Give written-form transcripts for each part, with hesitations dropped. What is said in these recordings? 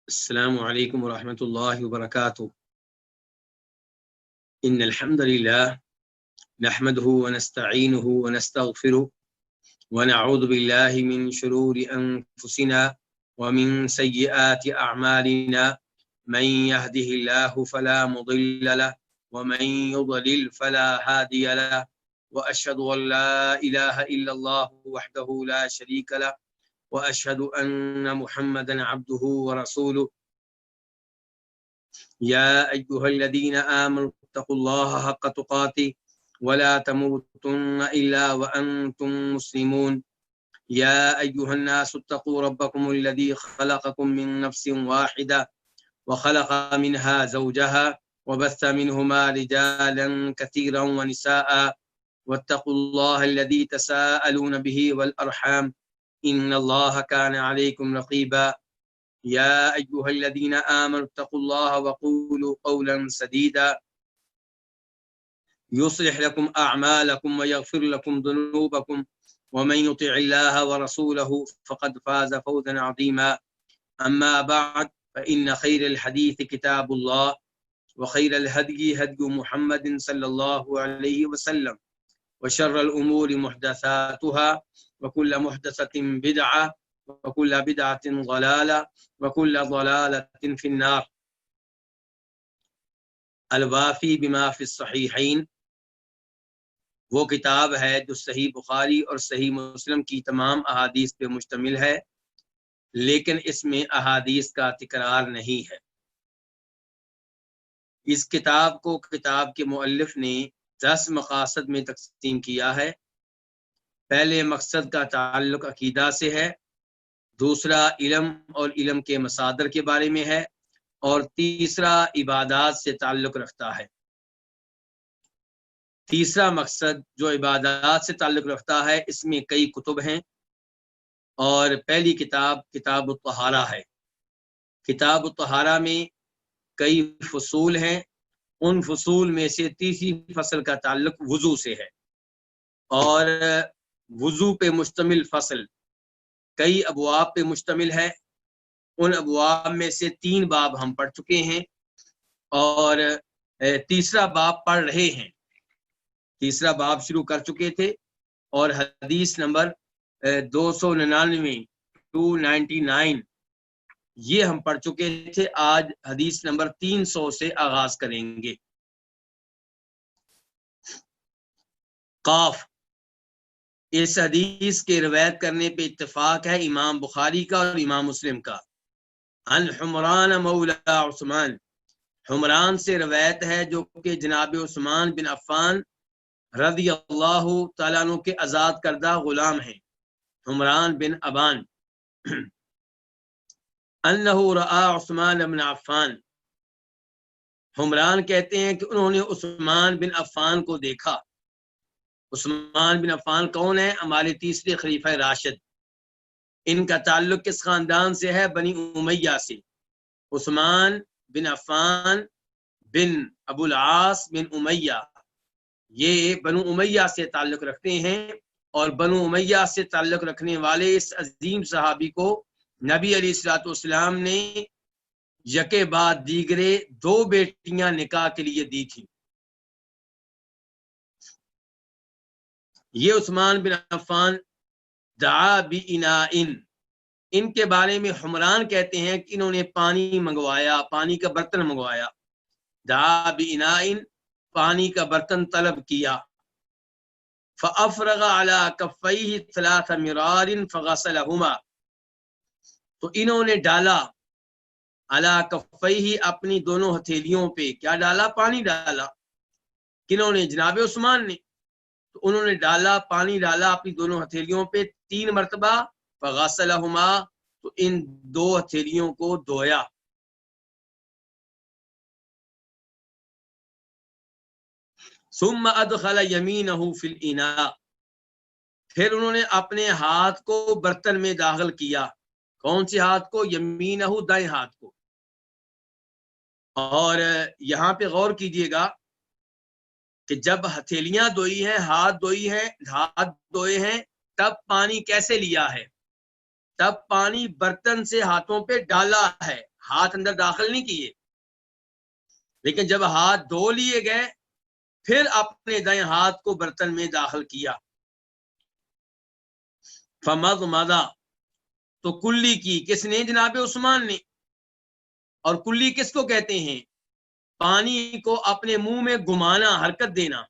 السلام عليكم ورحمة الله وبركاته. إن الحمد لله نحمده ونستعينه ونستغفره ونعوذ بالله من شرور أنفسنا ومن سيئات أعمالنا. من يهده الله فلا مضل له ومن يضلل فلا هادي له، وأشهد أن لا إله إلا الله وحده لا شريك له، وأشهد أن محمدا عبده ورسوله. يا أيها الذين آمنوا اتقوا الله حق تقاته ولا تموتن إلا وأنتم مسلمون. يا أيها الناس اتقوا ربكم الذي خلقكم من نفس واحدة وخلق منها زوجها وبث منهما رجالا كثيرا ونساء، واتقوا الله الذي تساءلون به والأرحام إن الله كان عليكم رقيبا. يا أيها الذين آمنوا اتقوا الله وقولوا قولا سديدا يصلح لكم أعمالكم ويغفر لكم ذنوبكم، ومن يطع الله ورسوله فقد فاز فوزا عظيما. أما بعد، فإن خير الحديث كتاب الله، وخير الهدي هدي محمد صلى الله عليه وسلم، وشر الأمور محدثاتها، وكل محدثة بدعة، وكل بدعة ضلالة، وكل ضلالة في النار. الوافی بما فی الصحیحین وہ کتاب ہے جو صحیح بخاری اور صحیح مسلم کی تمام احادیث پہ مشتمل ہے، لیکن اس میں احادیث کا تکرار نہیں ہے۔ اس کتاب کو کتاب کے مؤلف نے 10 مقاصد میں تقسیم کیا ہے۔ پہلے مقصد کا تعلق عقیدہ سے ہے، دوسرا علم اور علم کے مصادر کے بارے میں ہے، اور تیسرا عبادات سے تعلق رکھتا ہے۔ تیسرا مقصد جو عبادات سے تعلق رکھتا ہے، اس میں کئی کتب ہیں، اور پہلی کتاب کتاب الطہارہ ہے۔ کتاب الطہارہ میں کئی فصول ہیں، ان فصول میں سے تیسری فصل کا تعلق وضو سے ہے، اور وضو پہ مشتمل فصل کئی ابواب پہ مشتمل ہے۔ ان ابواب میں سے 3 باب ہم پڑھ چکے ہیں، اور تیسرا باب پڑھ رہے ہیں۔ تیسرا باب شروع کر چکے تھے، اور حدیث نمبر 299 یہ ہم پڑھ چکے تھے۔ آج حدیث نمبر 300 سے آغاز کریں گے۔ قاف اس حدیث کے روایت کرنے پہ اتفاق ہے امام بخاری کا اور امام مسلم کا۔ عن حمران مولا عثمان، حمران سے روایت ہے جو کہ جناب عثمان بن عفان رضی اللہ تعالیٰ عنہ کے آزاد کردہ غلام ہیں، حمران بن ابان۔ انہ رآ عثمان بن عفان، حمران کہتے ہیں کہ انہوں نے عثمان بن عفان کو دیکھا۔ عثمان بن عفان کون ہے؟ ہمارے تیسرے خلیفہ راشد۔ ان کا تعلق کس خاندان سے ہے؟ بنی امیہ سے۔ عثمان بن عفان بن ابو العاص بن امیہ، یہ بنو امیہ سے تعلق رکھتے ہیں، اور بنو امیہ سے تعلق رکھنے والے اس عظیم صحابی کو نبی علیہ الصلوۃ والسلام نے یکے بعد دیگرے 2 بیٹیاں نکاح کے لیے دی تھیں۔ یہ عثمان بن عفان دعا بِإِنَاءٍ، ان کے بارے میں حمران کہتے ہیں کہ انہوں نے پانی منگوایا، پانی کا برتن منگوایا۔ دعا بِإِنَاءٍ، پانی کا برتن طلب کیا۔ فَأَفْرَغَ عَلَى كَفَّيْهِ 3 مِرَارٍ فَغَسَلَهُمَا، تو انہوں نے ڈالا عَلَى كَفَّيْهِ، اپنی دونوں ہتھیلیوں پہ کیا ڈالا؟ پانی ڈالا۔ کنہوں نے؟ جناب عثمان نے۔ تو انہوں نے ڈالا، پانی ڈالا اپنی دونوں ہتھیلیوں پہ 3 مرتبہ۔ فغسلہما، تو ان 2 ہتھیلیوں کو دھویا۔ ثم ادخل یمینہ فی الاناء، پھر انہوں نے اپنے ہاتھ کو برتن میں داخل کیا۔ کون سے ہاتھ کو؟ یمینہ، دائیں ہاتھ کو۔ اور یہاں پہ غور کیجئے گا کہ جب ہتھیلیاں دھوئی ہیں، ہاتھ دھوئے ہیں، تب پانی کیسے لیا ہے؟ تب پانی برتن سے ہاتھوں پہ ڈالا ہے، ہاتھ اندر داخل نہیں کیے، لیکن جب ہاتھ دھو لیے گئے پھر اپنے دائیں ہاتھ کو برتن میں داخل کیا. فمضمض، تو کلی کی کس نے؟ جناب عثمان نے. اور کلی کس کو کہتے ہیں؟ پانی کو اپنے منہ میں گھمانا، حرکت دینا.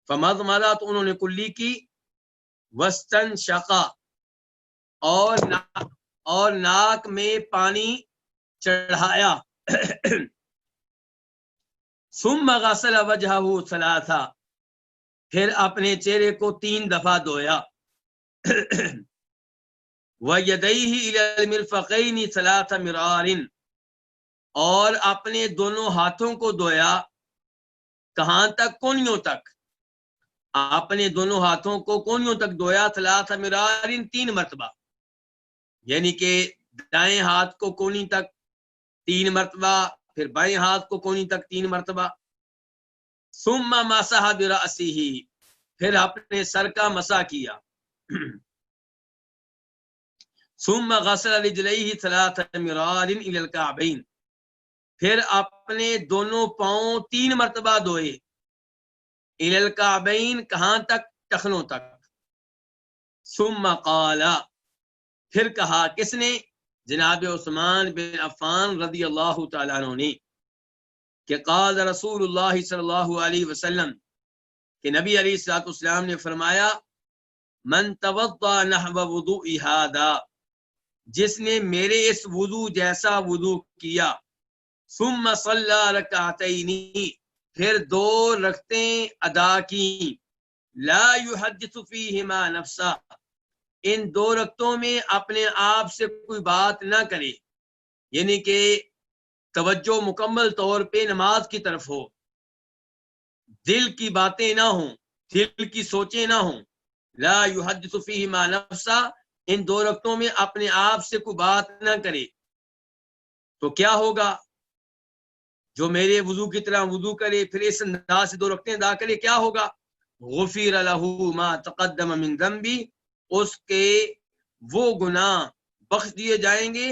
فمضمض، تو انہوں نے کلی کی. واستنشقا، اور ناک میں پانی چڑھایا. ثم غسل وجهه ثلاثا، پھر اپنے چہرے کو 3 دفعہ دھویا. وَيَدَيْهِ إِلَى الْمِرْفَقَيْنِ 3 مرار، اور اپنے دونوں ہاتھوں کو دھویا. کہاں تک؟ کونیوں تک. اپنے دونوں ہاتھوں کو کونیوں تک دھویا. 3 مرار، 3 مرتبہ. یعنی کہ دائیں ہاتھ کو کونی تک 3 مرتبہ، پھر بائیں ہاتھ کو کونی تک 3 مرتبہ. ثم مسح برأسه، پھر اپنے سر کا مسح کیا. ثم غسل رجليه 3 مرار الى الكعبين، پھر اپنے دونوں پاؤں 3 مرتبہ دھوئے. الى الكعبين، کہاں تک؟ ٹخنوں تک. ثم قال، پھر کہا کس نے؟ جناب عثمان بن عفان رضی اللہ تعالیٰ عنہ نے، کہ قال رسول اللہ صلی اللہ علیہ وسلم، کہ نبی علیہ الصلوۃ والسلام نے فرمایا، من توضا نحو وضوء ھذا، جس نے میرے اس وضو جیسا وضو کیا. ثم صلی رکعتین، پھر 2 رکعتیں ادا کی. لا یحدث فیہما نفسا، ان 2 رکعتوں میں اپنے آپ سے کوئی بات نہ کرے، یعنی کہ توجہ مکمل طور پہ نماز کی طرف ہو، دل کی باتیں نہ ہوں، دل کی سوچیں نہ ہوں. لا یحدث فیہما نفسا، ان 2 رکعتوں میں اپنے آپ سے کوئی بات نہ کرے. تو کیا ہوگا؟ جو میرے وضو کی طرح وضو کرے، پھر اس انداز سے 2 رکعتیں ادا کرے، کیا ہوگا؟ غفر لہ ما تقدم من ذنبی، اس کے وہ گناہ بخش دیے جائیں گے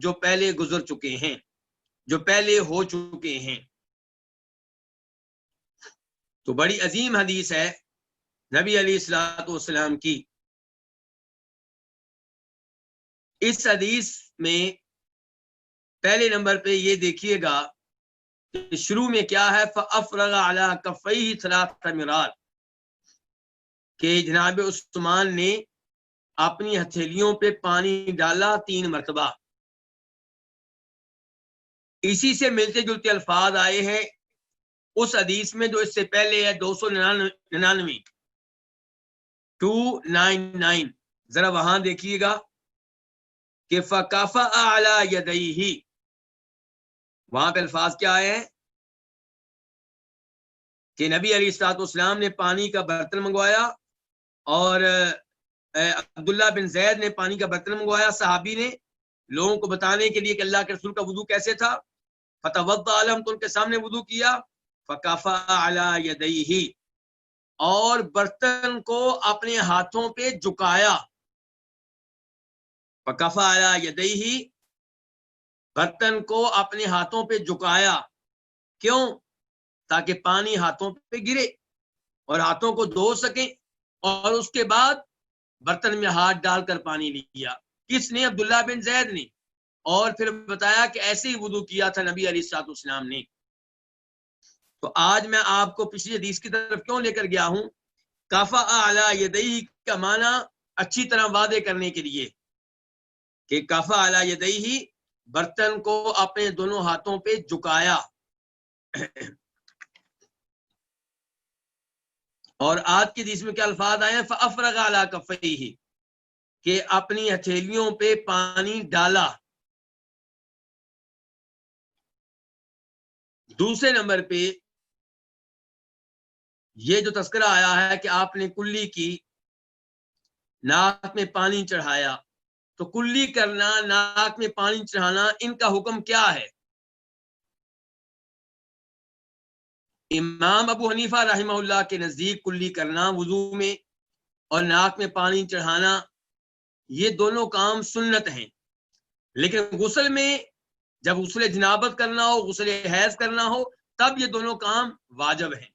جو پہلے گزر چکے ہیں، جو پہلے ہو چکے ہیں. تو بڑی عظیم حدیث ہے نبی علیہ الصلوۃ والسلام کی. اس حدیث میں پہلے نمبر پہ یہ دیکھیے گا کہ شروع میں کیا ہے؟ فَأَفْرَغَ عَلَى كَفَّيْهِ 3 مرار، کہ جناب عثمان نے اپنی ہتھیلیوں پہ پانی ڈالا 3 مرتبہ. اسی سے ملتے جلتے الفاظ آئے ہیں اس حدیث میں جو اس سے پہلے ہے 299 299. ذرا وہاں دیکھیے گا کہ فَكَفَأَ عَلَى يَدَيْهِ، وہاں پہ الفاظ کیا آئے ہیں کہ نبی علیہ الصلوۃ والسلام نے پانی کا برتن منگوایا، اور عبداللہ بن زید نے پانی کا برتن منگوایا، صحابی نے، لوگوں کو بتانے کے لیے کہ اللہ کے رسول کا وضو کیسے تھا. فتوضأ لهم، تو ان کے سامنے وضو کیا. فکفأ علی یدیہ، اور برتن کو اپنے ہاتھوں پہ جھکایا. فکفأ علی یدیہ، برتن کو اپنے ہاتھوں پہ جھکایا. کیوں؟ تاکہ پانی ہاتھوں پہ گرے اور ہاتھوں کو دھو سکیں. اور اس کے بعد برتن میں ہاتھ ڈال کر پانی لیا. کس نے؟ عبداللہ بن زید نے. اور پھر بتایا کہ ایسے ہی وضو کیا تھا نبی علیہ الصلوۃ والسلام نے. تو آج میں آپ کو پچھلی حدیث کی طرف کیوں لے کر گیا ہوں؟ کفأ علی یدیہ کا معنی اچھی طرح واضح کرنے کے لیے کہ کفأ علی یدیہ، برتن کو اپنے دونوں ہاتھوں پہ جھکایا. اور آج کی حدیث میں کیا الفاظ آئے ہیں؟ فأفرغ علی کفیہ، کہ اپنی ہتھیلیوں پہ پانی ڈالا. دوسرے نمبر پہ یہ جو تذکرہ آیا ہے کہ آپ نے کلی کی، ناک میں پانی چڑھایا. تو کلی کرنا، ناک میں پانی چڑھانا، ان کا حکم کیا ہے؟ امام ابو حنیفہ رحمہ اللہ کے نزدیک کلی کرنا وضو میں اور ناک میں پانی چڑھانا، یہ دونوں کام سنت ہیں. لیکن غسل میں جب غسل جنابت کرنا ہو، غسل حیض کرنا ہو، تب یہ دونوں کام واجب ہیں.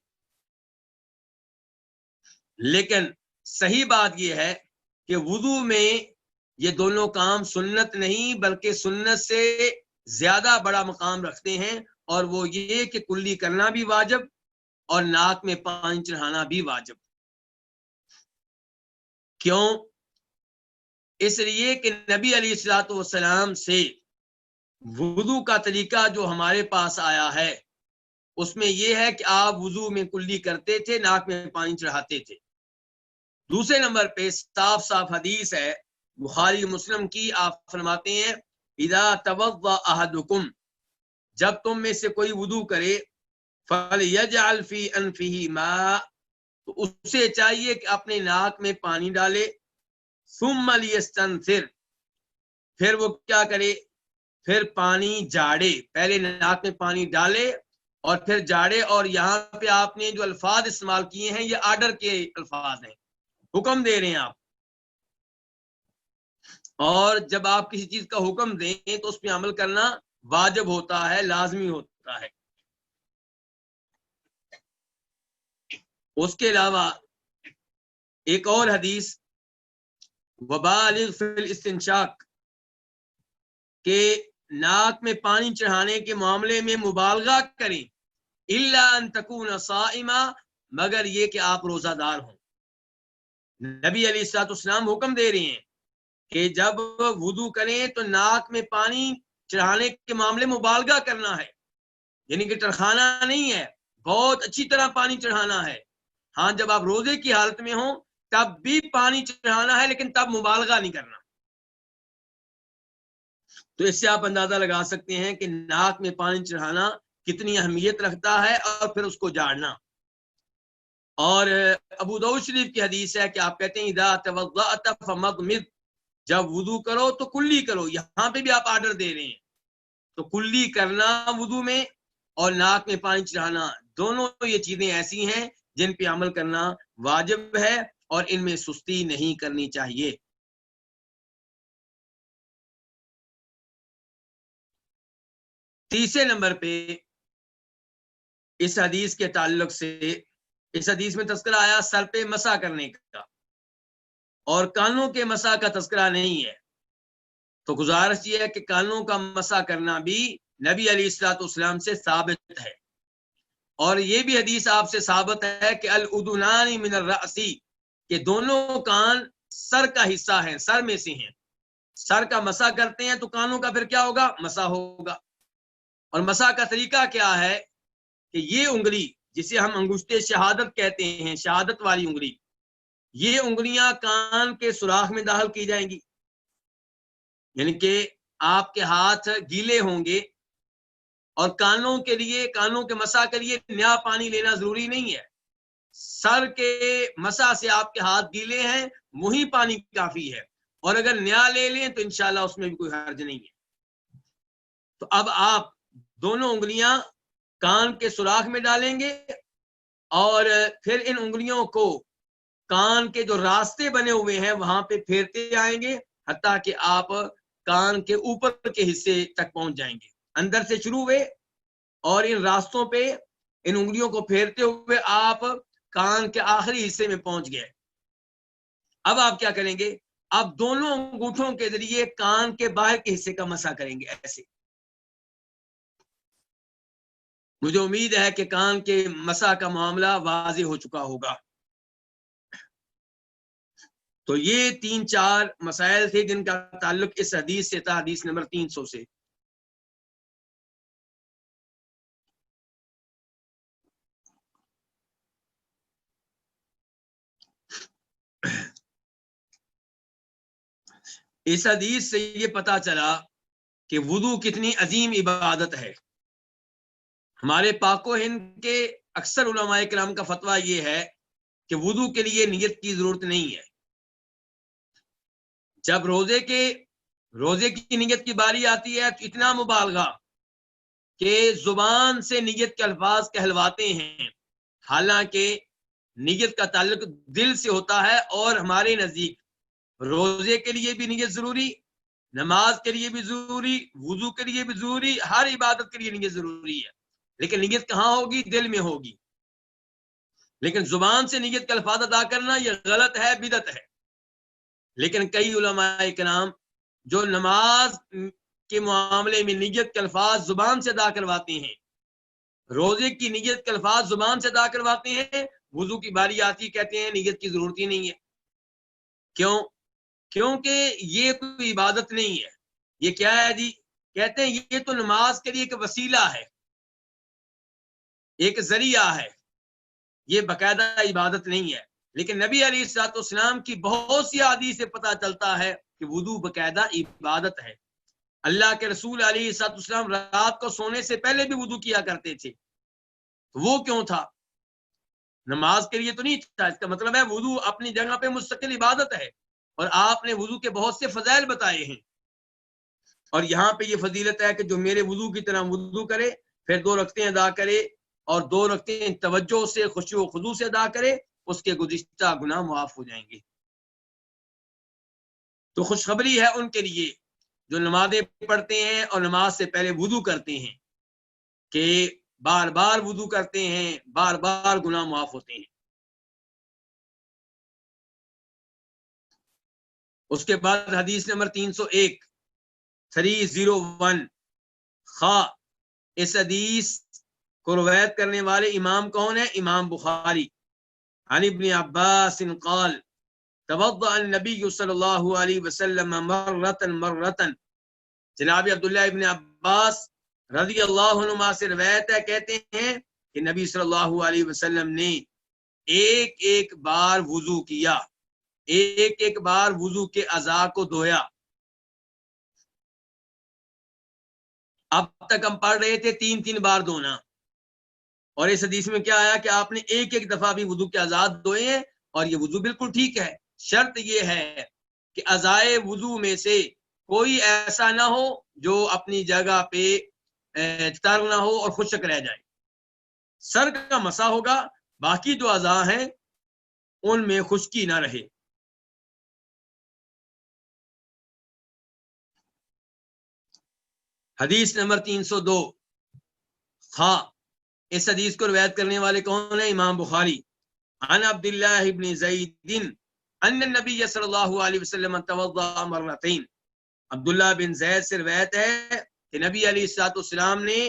لیکن صحیح بات یہ ہے کہ وضو میں یہ دونوں کام سنت نہیں بلکہ سنت سے زیادہ بڑا مقام رکھتے ہیں، اور وہ یہ کہ کلی کرنا بھی واجب اور ناک میں پانی چڑھانا بھی واجب. کیوں؟ اس لیے کہ نبی علیہ الصلوۃ والسلام سے وضو کا طریقہ جو ہمارے پاس آیا ہے اس میں یہ ہے کہ آپ وضو میں کلی کرتے تھے، ناک میں پانی چڑھاتے تھے. دوسرے نمبر پہ صاف صاف حدیث ہے بخاری مسلم کی، آپ فرماتے ہیں اذا توضأ احدکم، جب تم میں سے کوئی وضو کرے، فلیجعل فی انفہ ماء، تو اسے چاہیے کہ اپنے ناک میں پانی ڈالے، ثم لیستنثر، پھر وہ کیا کرے، پھر پانی جاڑے. پہلے ناک میں پانی ڈالے اور پھر جاڑے. اور یہاں پہ آپ نے جو الفاظ استعمال کیے ہیں یہ آرڈر کے الفاظ ہیں، حکم دے رہے ہیں آپ. اور جب آپ کسی چیز کا حکم دیں تو اس پہ عمل کرنا واجب ہوتا ہے، لازمی ہوتا ہے. اس کے علاوہ ایک اور حدیث وبالغ فی الاستنشاق، کہ ناک میں پانی چڑھانے کے معاملے میں مبالغہ کریں، الا ان تکون صائما، مگر یہ کہ آپ روزہ دار ہوں. نبی علیہ الصلوۃ والسلام حکم دے رہے ہیں کہ جب وضو کریں تو ناک میں پانی چڑھانے کے معاملے میں مبالغہ کرنا ہے، یعنی کہ ٹرخانا نہیں ہے، بہت اچھی طرح پانی چڑھانا ہے. ہاں جب آپ روزے کی حالت میں ہوں تب بھی پانی چڑھانا ہے، لیکن تب مبالغہ نہیں کرنا. تو اس سے آپ اندازہ لگا سکتے ہیں کہ ناک میں پانی چڑھانا کتنی اہمیت رکھتا ہے، اور پھر اس کو جاڑنا. اور ابو داؤد شریف کی حدیث ہے کہ آپ کہتے ہیں اذا توضأت فمضمض، جب وضو کرو تو کلی کرو. یہاں پہ بھی آپ آرڈر دے رہے ہیں، تو کلی کرنا وضو میں اور ناک میں پانی چڑھانا، دونوں یہ چیزیں ایسی ہیں جن پہ عمل کرنا واجب ہے اور ان میں سستی نہیں کرنی چاہیے. تیسرے نمبر پہ اس حدیث کے تعلق سے، اس حدیث میں تذکرہ آیا سر پہ مسح کرنے کا، اور کانوں کے مسح کا تذکرہ نہیں ہے. تو گزارش یہ ہے کہ کانوں کا مسح کرنا بھی نبی علیہ الصلوۃ والسلام سے ثابت ہے. اور یہ بھی حدیث آپ سے ثابت ہے کہ الاذنان من الرأس، کہ دونوں کان سر کا حصہ ہیں، سر میں سے ہیں. سر کا مسح کرتے ہیں تو کانوں کا پھر کیا ہوگا، مسح ہوگا. اور مسح کا طریقہ کیا ہے کہ یہ انگلی جسے ہم انگشت شہادت کہتے ہیں، شہادت والی انگلی، یہ انگلیاں کان کے سوراخ میں داخل کی جائیں گی. یعنی کہ آپ کے ہاتھ گیلے ہوں گے، اور کانوں کے لیے، کانوں کے مسح کے لیے نیا پانی لینا ضروری نہیں ہے. سر کے مسح سے آپ کے ہاتھ گیلے ہیں، وہی پانی کافی ہے. اور اگر نیا لے لیں تو انشاءاللہ اس میں بھی کوئی حرج نہیں ہے. تو اب آپ دونوں انگلیاں کان کے سوراخ میں ڈالیں گے، اور پھر ان انگلیوں کو کان کے جو راستے بنے ہوئے ہیں وہاں پہ پھیرتے آئیں گے حتیٰ کہ آپ کان کے اوپر کے حصے تک پہنچ جائیں گے. اندر سے شروع ہوئے اور ان راستوں پہ ان انگلیوں کو پھیرتے ہوئے آپ کان کے آخری حصے میں پہنچ گئے. اب آپ کیا کریں گے، آپ دونوں انگوٹھوں کے ذریعے کان کے باہر کے حصے کا مسح کریں گے ایسے. مجھے امید ہے کہ کان کے مسح کا معاملہ واضح ہو چکا ہوگا. تو یہ 3-4 مسائل تھے جن کا تعلق اس حدیث سے تھا، حدیث نمبر 300 سے. اس حدیث سے یہ پتا چلا کہ وضو کتنی عظیم عبادت ہے. ہمارے پاک و ہند کے اکثر علماء کرام کا فتویٰ یہ ہے کہ وضو کے لیے نیت کی ضرورت نہیں ہے. جب روزے کی نیت کی باری آتی ہے تو اتنا مبالغہ کہ زبان سے نیت کے الفاظ کہلواتے ہیں، حالانکہ نیت کا تعلق دل سے ہوتا ہے. اور ہمارے نزدیک روزے کے لیے بھی نیت ضروری نماز کے لیے بھی ضروری، وضو کے لیے بھی ضروری، ہر عبادت کے لیے نیت ضروری ہے، لیکن نیت کہاں ہوگی؟ دل میں ہوگی۔ لیکن زبان سے نیت کے الفاظ ادا کرنا یہ غلط ہے، بدعت ہے۔ لیکن کئی علماء کرام جو نماز کے معاملے میں نیت کے الفاظ زبان سے ادا کرواتے ہیں، روزے کی نیت کے الفاظ زبان سے ادا کرواتے ہیں، وضو کی باری آتی کہتے ہیں نیت کی ضرورت ہی نہیں ہے۔ کیوں؟ کیونکہ یہ کوئی عبادت نہیں ہے۔ یہ کیا ہے جی؟ کہتے ہیں یہ تو نماز کے لیے ایک وسیلہ ہے، ایک ذریعہ ہے، یہ باقاعدہ عبادت نہیں ہے۔ لیکن نبی علیہ الصلوۃ والسلام کی بہت سی احادیث سے پتہ چلتا ہے کہ وضو باقاعدہ عبادت ہے۔ اللہ کے رسول علیہ الصلوۃ والسلام رات کو سونے سے پہلے بھی وضو کیا کرتے تھے۔ وہ کیوں تھا؟ نماز کے لیے تو نہیں تھا۔ اس کا مطلب ہے وضو اپنی جگہ پہ مستقل عبادت ہے، اور آپ نے وضو کے بہت سے فضائل بتائے ہیں، اور یہاں پہ یہ فضیلت ہے کہ جو میرے وضو کی طرح وضو کرے، پھر 2 رکعتیں ادا کرے، اور 2 رکعتیں توجہ سے خشوع و خضوع سے ادا کرے، اس کے گزشتہ گناہ معاف ہو جائیں گے۔ تو خوشخبری ہے ان کے لیے جو نمازیں پڑھتے ہیں اور نماز سے پہلے وضو کرتے ہیں کہ بار بار وضو کرتے ہیں، بار بار گناہ معاف ہوتے ہیں۔ اس کے بعد حدیث نمبر 301 اس حدیث کو روایت کرنے والے امام کون ہیں؟ امام بخاری۔ عن ابن عباس قال توضأ النبی صلی اللہ علیہ وسلم مرتن۔ جناب عبداللہ ابن عباس رضی اللہ عنہما سے روایت ہے، کہتے ہیں کہ نبی صلی اللہ علیہ وسلم نے ایک ایک بار وضو کیا، ایک ایک بار وضو کے اعضاء کو دھویا۔ اب تک ہم پڑھ رہے تھے 3 بار دھونا، اور اس حدیث میں کیا آیا کہ آپ نے ایک ایک دفعہ بھی وضو کے اعضاء دھوئے ہیں، اور یہ وضو بالکل ٹھیک ہے۔ شرط یہ ہے کہ اعضائے وضو میں سے کوئی ایسا نہ ہو جو اپنی جگہ پہ تر نہ ہو اور خشک رہ جائے۔ سر کا مسا ہوگا، باقی جو اعضاء ہیں ان میں خشکی نہ رہے۔ حدیث نمبر 302 اس حدیث کو روایت کرنے والے کون ہیں؟ امام بخاری۔ عن عبداللہ ابن زید ان النبی صلی اللہ علیہ وسلم توضأ مرتين۔ عبداللہ بن زید سے روایت ہے کہ نبی علیہ الصلوۃ والسلام نے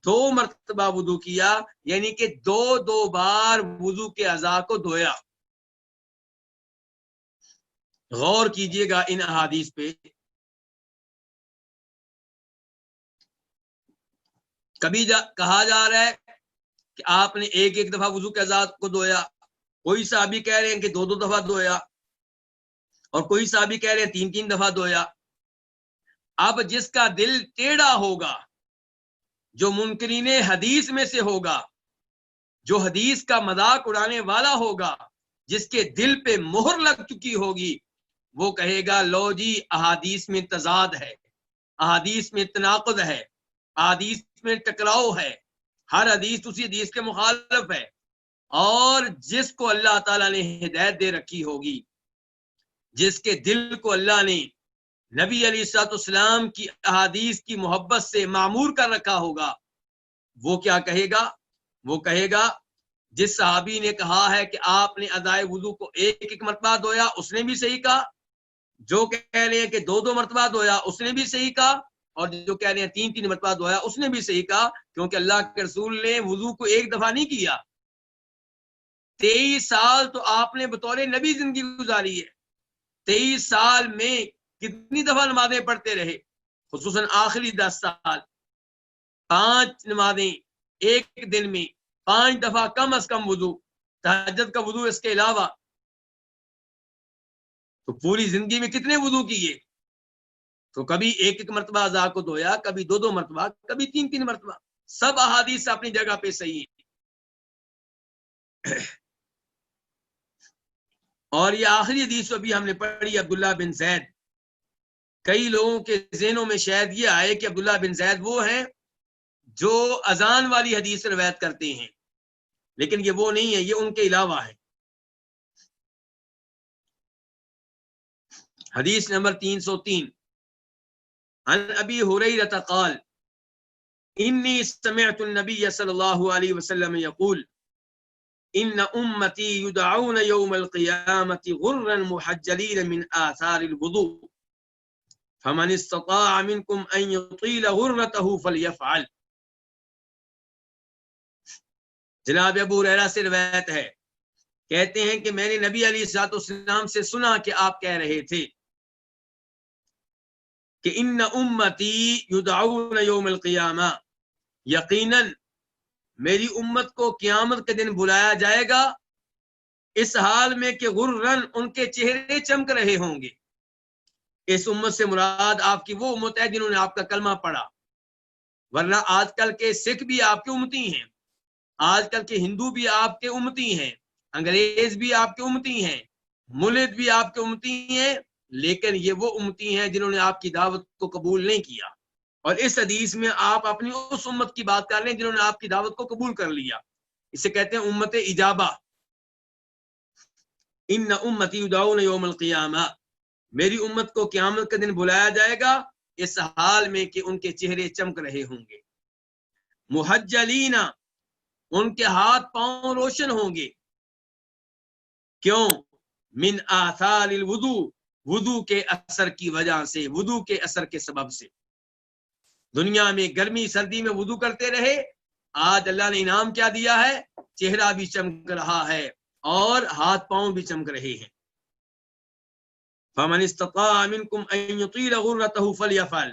2 مرتبہ وضو کیا، یعنی کہ 2 بار وضو کے اعضاء کو دھویا۔ غور کیجئے گا ان احادیث پہ۔ کبھی کہا جا رہا ہے کہ آپ نے ایک ایک دفعہ وضو کے اعضاء کو دھویا، کوئی صحابی کہہ رہے ہیں کہ 2 دفعہ دھویا، اور کوئی صحابی کہہ رہے ہیں 3 دفعہ دھویا۔ اب جس کا دل ٹیڑھا ہوگا، جو منکرین حدیث میں سے ہوگا، جو حدیث کا مذاق اڑانے والا ہوگا، جس کے دل پہ مہر لگ چکی ہوگی، وہ کہے گا لو جی احادیث میں تضاد ہے، احادیث میں تناقض ہے، احادیث میں ٹکراؤ ہے، ہر حدیث اسی حدیث کے مخالف ہے۔ اور جس کو اللہ تعالیٰ نے ہدایت دے رکھی ہوگی، جس کے دل کو اللہ نے نبی علیہ الصلوۃ والسلام کی احادیث کی محبت سے معمور کر رکھا ہوگا، وہ کیا کہے گا؟ وہ کہے گا جس صحابی نے کہا ہے کہ آپ نے اعضائے وضو کو ایک ایک مرتبہ دھویا، اس نے بھی صحیح کہا۔ جو کہہ رہے ہیں کہ 2 مرتبہ دھویا، اس نے بھی صحیح کہا۔ اور جو کہہ رہے ہیں 3 مرتبہ دھویا، اس نے بھی صحیح کہا، کیونکہ اللہ کے رسول نے وضو کو ایک دفعہ نہیں کیا۔ 23 سال تو آپ نے بطور نبی زندگی گزاری ہے۔ 23 سال میں کتنی دفعہ نمازیں پڑھتے رہے؟ خصوصاً آخری 10 سال 5 نمازیں ایک دن میں، 5 دفعہ کم از کم وضو، تہجد کا وضو اس کے علاوہ، تو پوری زندگی میں کتنے وضو کیے؟ تو کبھی ایک ایک مرتبہ اعضاء کو دھویا، کبھی 2 مرتبہ، کبھی 3 مرتبہ۔ سب احادیث اپنی جگہ پہ صحیح ہیں۔ اور یہ آخری حدیث ابھی ہم نے پڑھی عبداللہ بن زید۔ کئی لوگوں کے ذہنوں میں شاید یہ آئے کہ عبداللہ بن زید وہ ہیں جو اذان والی حدیث روایت کرتے ہیں، لیکن یہ وہ نہیں ہے، یہ ان کے علاوہ ہے۔ حدیث نمبر 303 عن ابی ہریرہ قال انی سمعت النبی صلی اللہ علیہ وسلم یقول ان امتی یدعون یوم القیامة غرا محجلین من آثار الوضوء فمن استطاع منکم ان یطیل غرته فلیفعل. جناب ابو ہریرہ سے روایت ہے، کہتے ہیں کہ میں نے نبی علیہ الصلوۃ والسلام سے سنا کہ آپ کہہ رہے تھے کہ ان امتی یدعون یوم القیامہ، یقیناً میری امت کو قیامت کے دن بلایا جائے گا اس حال میں کہ غرن، ان کے چہرے چمک رہے ہوں گے. اس امت سے مراد آپ کی وہ امت ہے جنہوں نے آپ کا کلمہ پڑھا، ورنہ آج کل کے سکھ بھی آپ کے امتی ہیں، آج کل کے ہندو بھی آپ کے امتی ہیں، انگریز بھی آپ کے امتی ہیں، ملد بھی آپ کے امتی ہیں، لیکن یہ وہ امتی ہیں جنہوں نے آپ کی دعوت کو قبول نہیں کیا. اور اس حدیث میں آپ اپنی اس امت کی بات کر رہے ہیں جنہوں نے آپ کی دعوت کو قبول کر لیا. اسے کہتے ہیں امت اجابہ. ان امتی یدعون یوم القیامہ، میری امت کو قیامت کے دن بلایا جائے گا اس حال میں کہ ان کے چہرے چمک رہے ہوں گے، محجلین، ان کے ہاتھ پاؤں روشن ہوں گے. کیوں؟ من آثار الوضوء، وضو کے اثر کی وجہ سے، وضو کے اثر کے سبب سے. دنیا میں گرمی سردی میں وضو کرتے رہے، آج اللہ نے انعام کیا دیا ہے؟ چہرہ بھی چمک رہا ہے اور ہاتھ پاؤں بھی چمک رہے ہیں. فمن استطاع منکم ان یطیل غرته فلیفعل،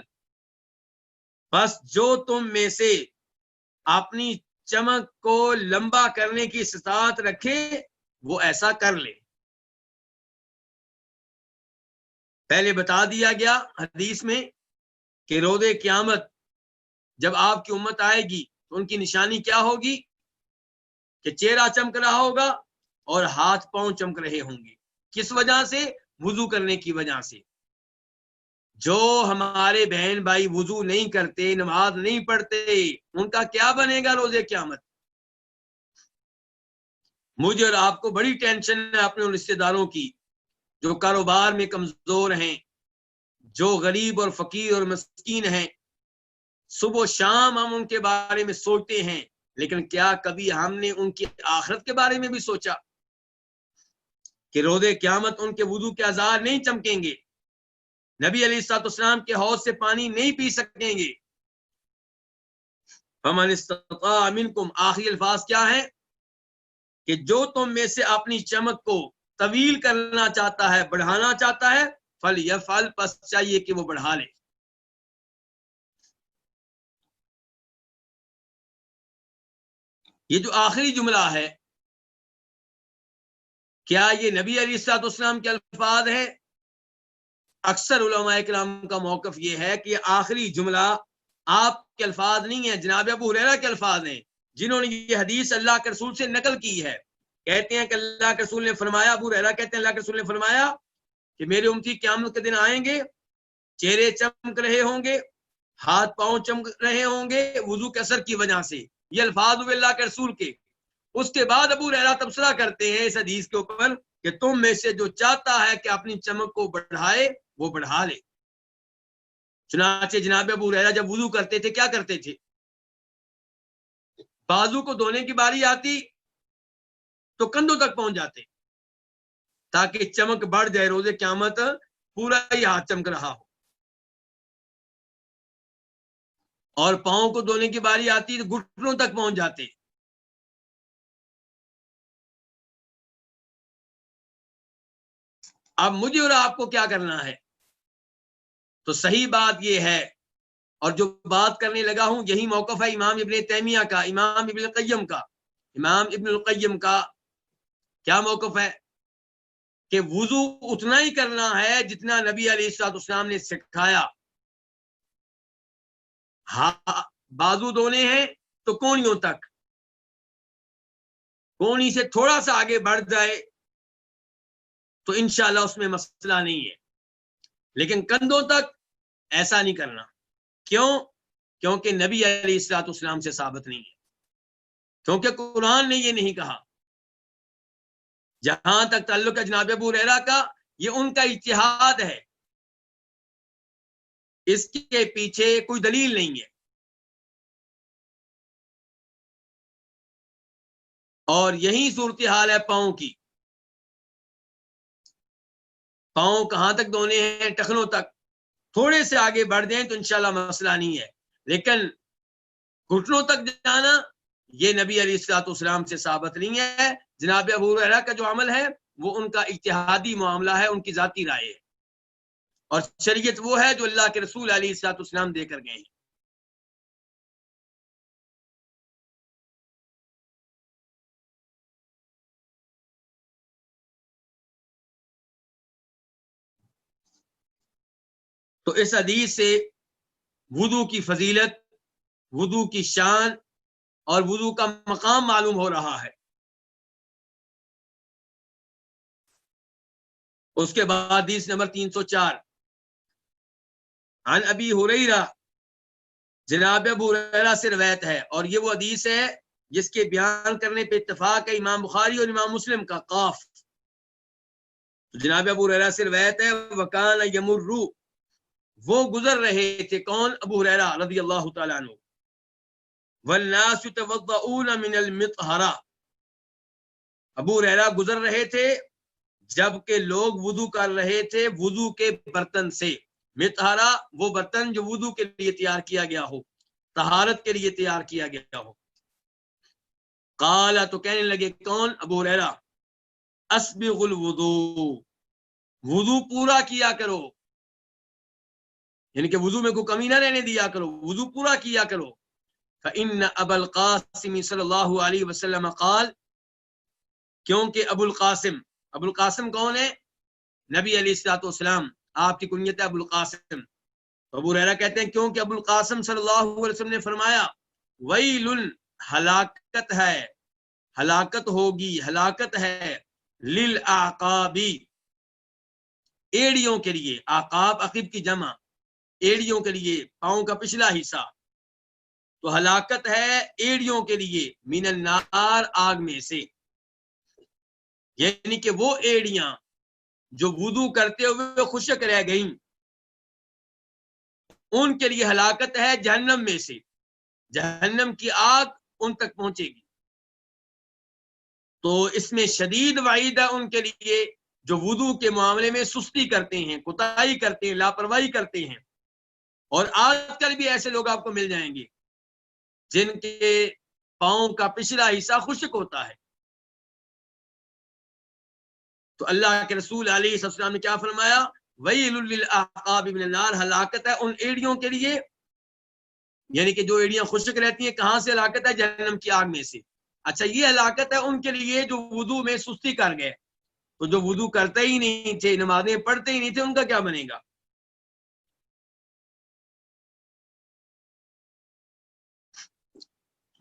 بس جو تم میں سے اپنی چمک کو لمبا کرنے کی استطاعت رکھے وہ ایسا کر لے. پہلے بتا دیا گیا حدیث میں کہ روز قیامت جب آپ کی امت آئے گی تو ان کی نشانی کیا ہوگی؟ کہ چہرہ چمک رہا ہوگا اور ہاتھ پاؤں چمک رہے ہوں گے. کس وجہ سے؟ وضو کرنے کی وجہ سے. جو ہمارے بہن بھائی وضو نہیں کرتے، نماز نہیں پڑھتے، ان کا کیا بنے گا روز قیامت؟ مجھے اور آپ کو بڑی ٹینشن ہے اپنے رشتے داروں کی جو کاروبار میں کمزور ہیں، جو غریب اور فقیر اور مسکین ہیں. صبح و شام ہم ان کے بارے میں سوچتے ہیں، لیکن کیا کبھی ہم نے ان کی آخرت کے بارے میں بھی سوچا کہ روز قیامت ان کے وضو کے آثار نہیں چمکیں گے، نبی علیہ الصلوۃ والسلام کے حوض سے پانی نہیں پی سکیں گے. فمن استطاع منکم، آخری الفاظ کیا ہیں؟ کہ جو تم میں سے اپنی چمک کو طویل کرنا چاہتا ہے، بڑھانا چاہتا ہے، فلیفعل، پس چاہیے کہ وہ بڑھا لے. یہ جو آخری جملہ ہے، کیا یہ نبی علیہ الصلوۃ والسلام کے الفاظ ہیں؟ اکثر علماء کرام کا موقف یہ ہے کہ یہ آخری جملہ آپ کے الفاظ نہیں ہیں، جناب ابو ہریرہ کے الفاظ ہیں جنہوں نے یہ حدیث اللہ کے رسول سے نقل کی ہے. کہتے ہیں کہ اللہ کے رسول نے فرمایا، ابو ہریرہ کہتے ہیں اللہ کے رسول نے فرمایا کہ میرے امتی قیامت کے دن آئیں گے، چہرے چمک رہے ہوں گے، ہاتھ پاؤں چمک رہے ہوں گے وضو کے اثر کی وجہ سے. یہ الفاظ ہوئے اللہ کے رسول کے. اس کے بعد ابو ہریرہ تبصرہ کرتے ہیں اس حدیث کے اوپر کہ تم میں سے جو چاہتا ہے کہ اپنی چمک کو بڑھائے وہ بڑھا لے. چنانچہ جناب ابو ہریرہ جب وضو کرتے تھے کیا کرتے تھے؟ بازو کو دھونے کی باری آتی تو کندھوں تک پہنچ جاتے تاکہ چمک بڑھ جائے، روز قیامت پورا ہی ہاتھ چمک رہا ہو. اور پاؤں کو دھونے کی باری آتی تو گھٹنوں تک پہنچ جاتے. اب مجھے اور آپ کو کیا کرنا ہے؟ تو صحیح بات یہ ہے، اور جو بات کرنے لگا ہوں یہی موقف ہے امام ابن تیمیہ کا، امام ابن القیم کا. امام ابن القیم کا کیا موقف ہے؟ کہ وضو اتنا ہی کرنا ہے جتنا نبی علیہ الصلوۃ والسلام نے سکھایا. بازو دھونے ہیں تو کونیوں تک، کونی سے تھوڑا سا آگے بڑھ جائے تو انشاءاللہ اس میں مسئلہ نہیں ہے، لیکن کندھوں تک ایسا نہیں کرنا. کیوں؟ کیونکہ نبی علیہ الصلوۃ والسلام سے ثابت نہیں ہے، کیونکہ قرآن نے یہ نہیں کہا. جہاں تک تعلق ہے جناب ابو ہریرہ کا، یہ ان کا اجتہاد ہے. اس کے پیچھے کوئی دلیل نہیں ہے. اور یہی صورتحال ہے پاؤں کی. پاؤں کہاں تک دھونے ہیں؟ ٹخنوں تک. تھوڑے سے آگے بڑھ جائیں تو انشاءاللہ مسئلہ نہیں ہے، لیکن گھٹنوں تک جانا یہ نبی علیہ الصلوۃ والسلام سے ثابت نہیں ہے. جناب ابو ہریرہ کا جو عمل ہے وہ ان کا اجتہادی معاملہ ہے، ان کی ذاتی رائے ہے، اور شریعت وہ ہے جو اللہ کے رسول علیہ الصلوۃ والسلام دے کر گئے ہیں. تو اس حدیث سے وضو کی فضیلت، وضو کی شان اور وضو کا مقام معلوم ہو رہا ہے. اس کے بعد حدیث نمبر 304 عن ابی ہریرہ، جناب ابو ہریرہ سے روایت ہے، اور یہ وہ حدیث ہے جس کے بیان کرنے پہ اتفاق ہے امام بخاری اور امام مسلم کا. قاف. جناب ابو ہریرہ سے روایت ہے وکان یمر، وہ گزر رہے تھے. کون؟ ابو ہریرہ رضی اللہ تعالیٰ عنہ. والناس يتوضؤون من المطهرة، ابو ہریرہ گزر رہے تھے جبکہ لوگ وضو کر رہے تھے وضو کے برتن سے. مطہرہ وہ برتن جو وضو کے لیے تیار کیا گیا ہو، طہارت کے لیے تیار کیا گیا ہو. قال، تو کہنے لگے کون؟ ابو ہریرہ، اسبغ الوضو، وضو پورا کیا کرو، یعنی کہ وضو میں کوئی کمی نہ رہنے دیا کرو، وضو پورا کیا کرو. فإن ابا القاسم صلی اللہ علیہ وسلم قال، کیونکہ ابو القاسم کون ہے؟ نبی علیہ الصلوۃ والسلام، آپ کی کنیت ہے ابو القاسم. ابو ہریرہ کہتے ہیں کیونکہ ابو القاسم صلی اللہ علیہ وسلم نے فرمایا ویل، ہلاکت ہے، ہلاکت ہوگی، ہلاکت ہے، للعقاب، ایڑیوں کے لیے. عقاب عقب کی جمع، ایڑیوں کے لیے، پاؤں کا پچھلا حصہ. تو ہلاکت ہے ایڑیوں کے لیے، من النار، آگ میں سے. یعنی کہ وہ ایڑیاں جو وضو کرتے ہوئے خشک رہ گئیں، ان کے لیے ہلاکت ہے جہنم میں سے، جہنم کی آگ ان تک پہنچے گی. تو اس میں شدید وعید ہے ان کے لیے جو وضو کے معاملے میں سستی کرتے ہیں، کوتاہی کرتے ہیں، لاپرواہی کرتے ہیں. اور آج کل بھی ایسے لوگ آپ کو مل جائیں گے جن کے پاؤں کا پچھلا حصہ خشک ہوتا ہے. تو اللہ کے رسول علیہ السلام نے کیا فرمایا؟ ویل للعقاب من النار، ہلاکت ہے ان ایڑیوں کے لیے، یعنی کہ جو ایڑیاں خشک رہتی ہیں. کہاں سے ہلاکت ہے؟ جہنم کی آگ میں سے. اچھا، یہ ہلاکت ہے ان کے لیے جو وضو میں سستی کر گئے. تو جو وضو کرتے ہی نہیں تھے، نمازیں پڑھتے ہی نہیں تھے، ان کا کیا بنے گا؟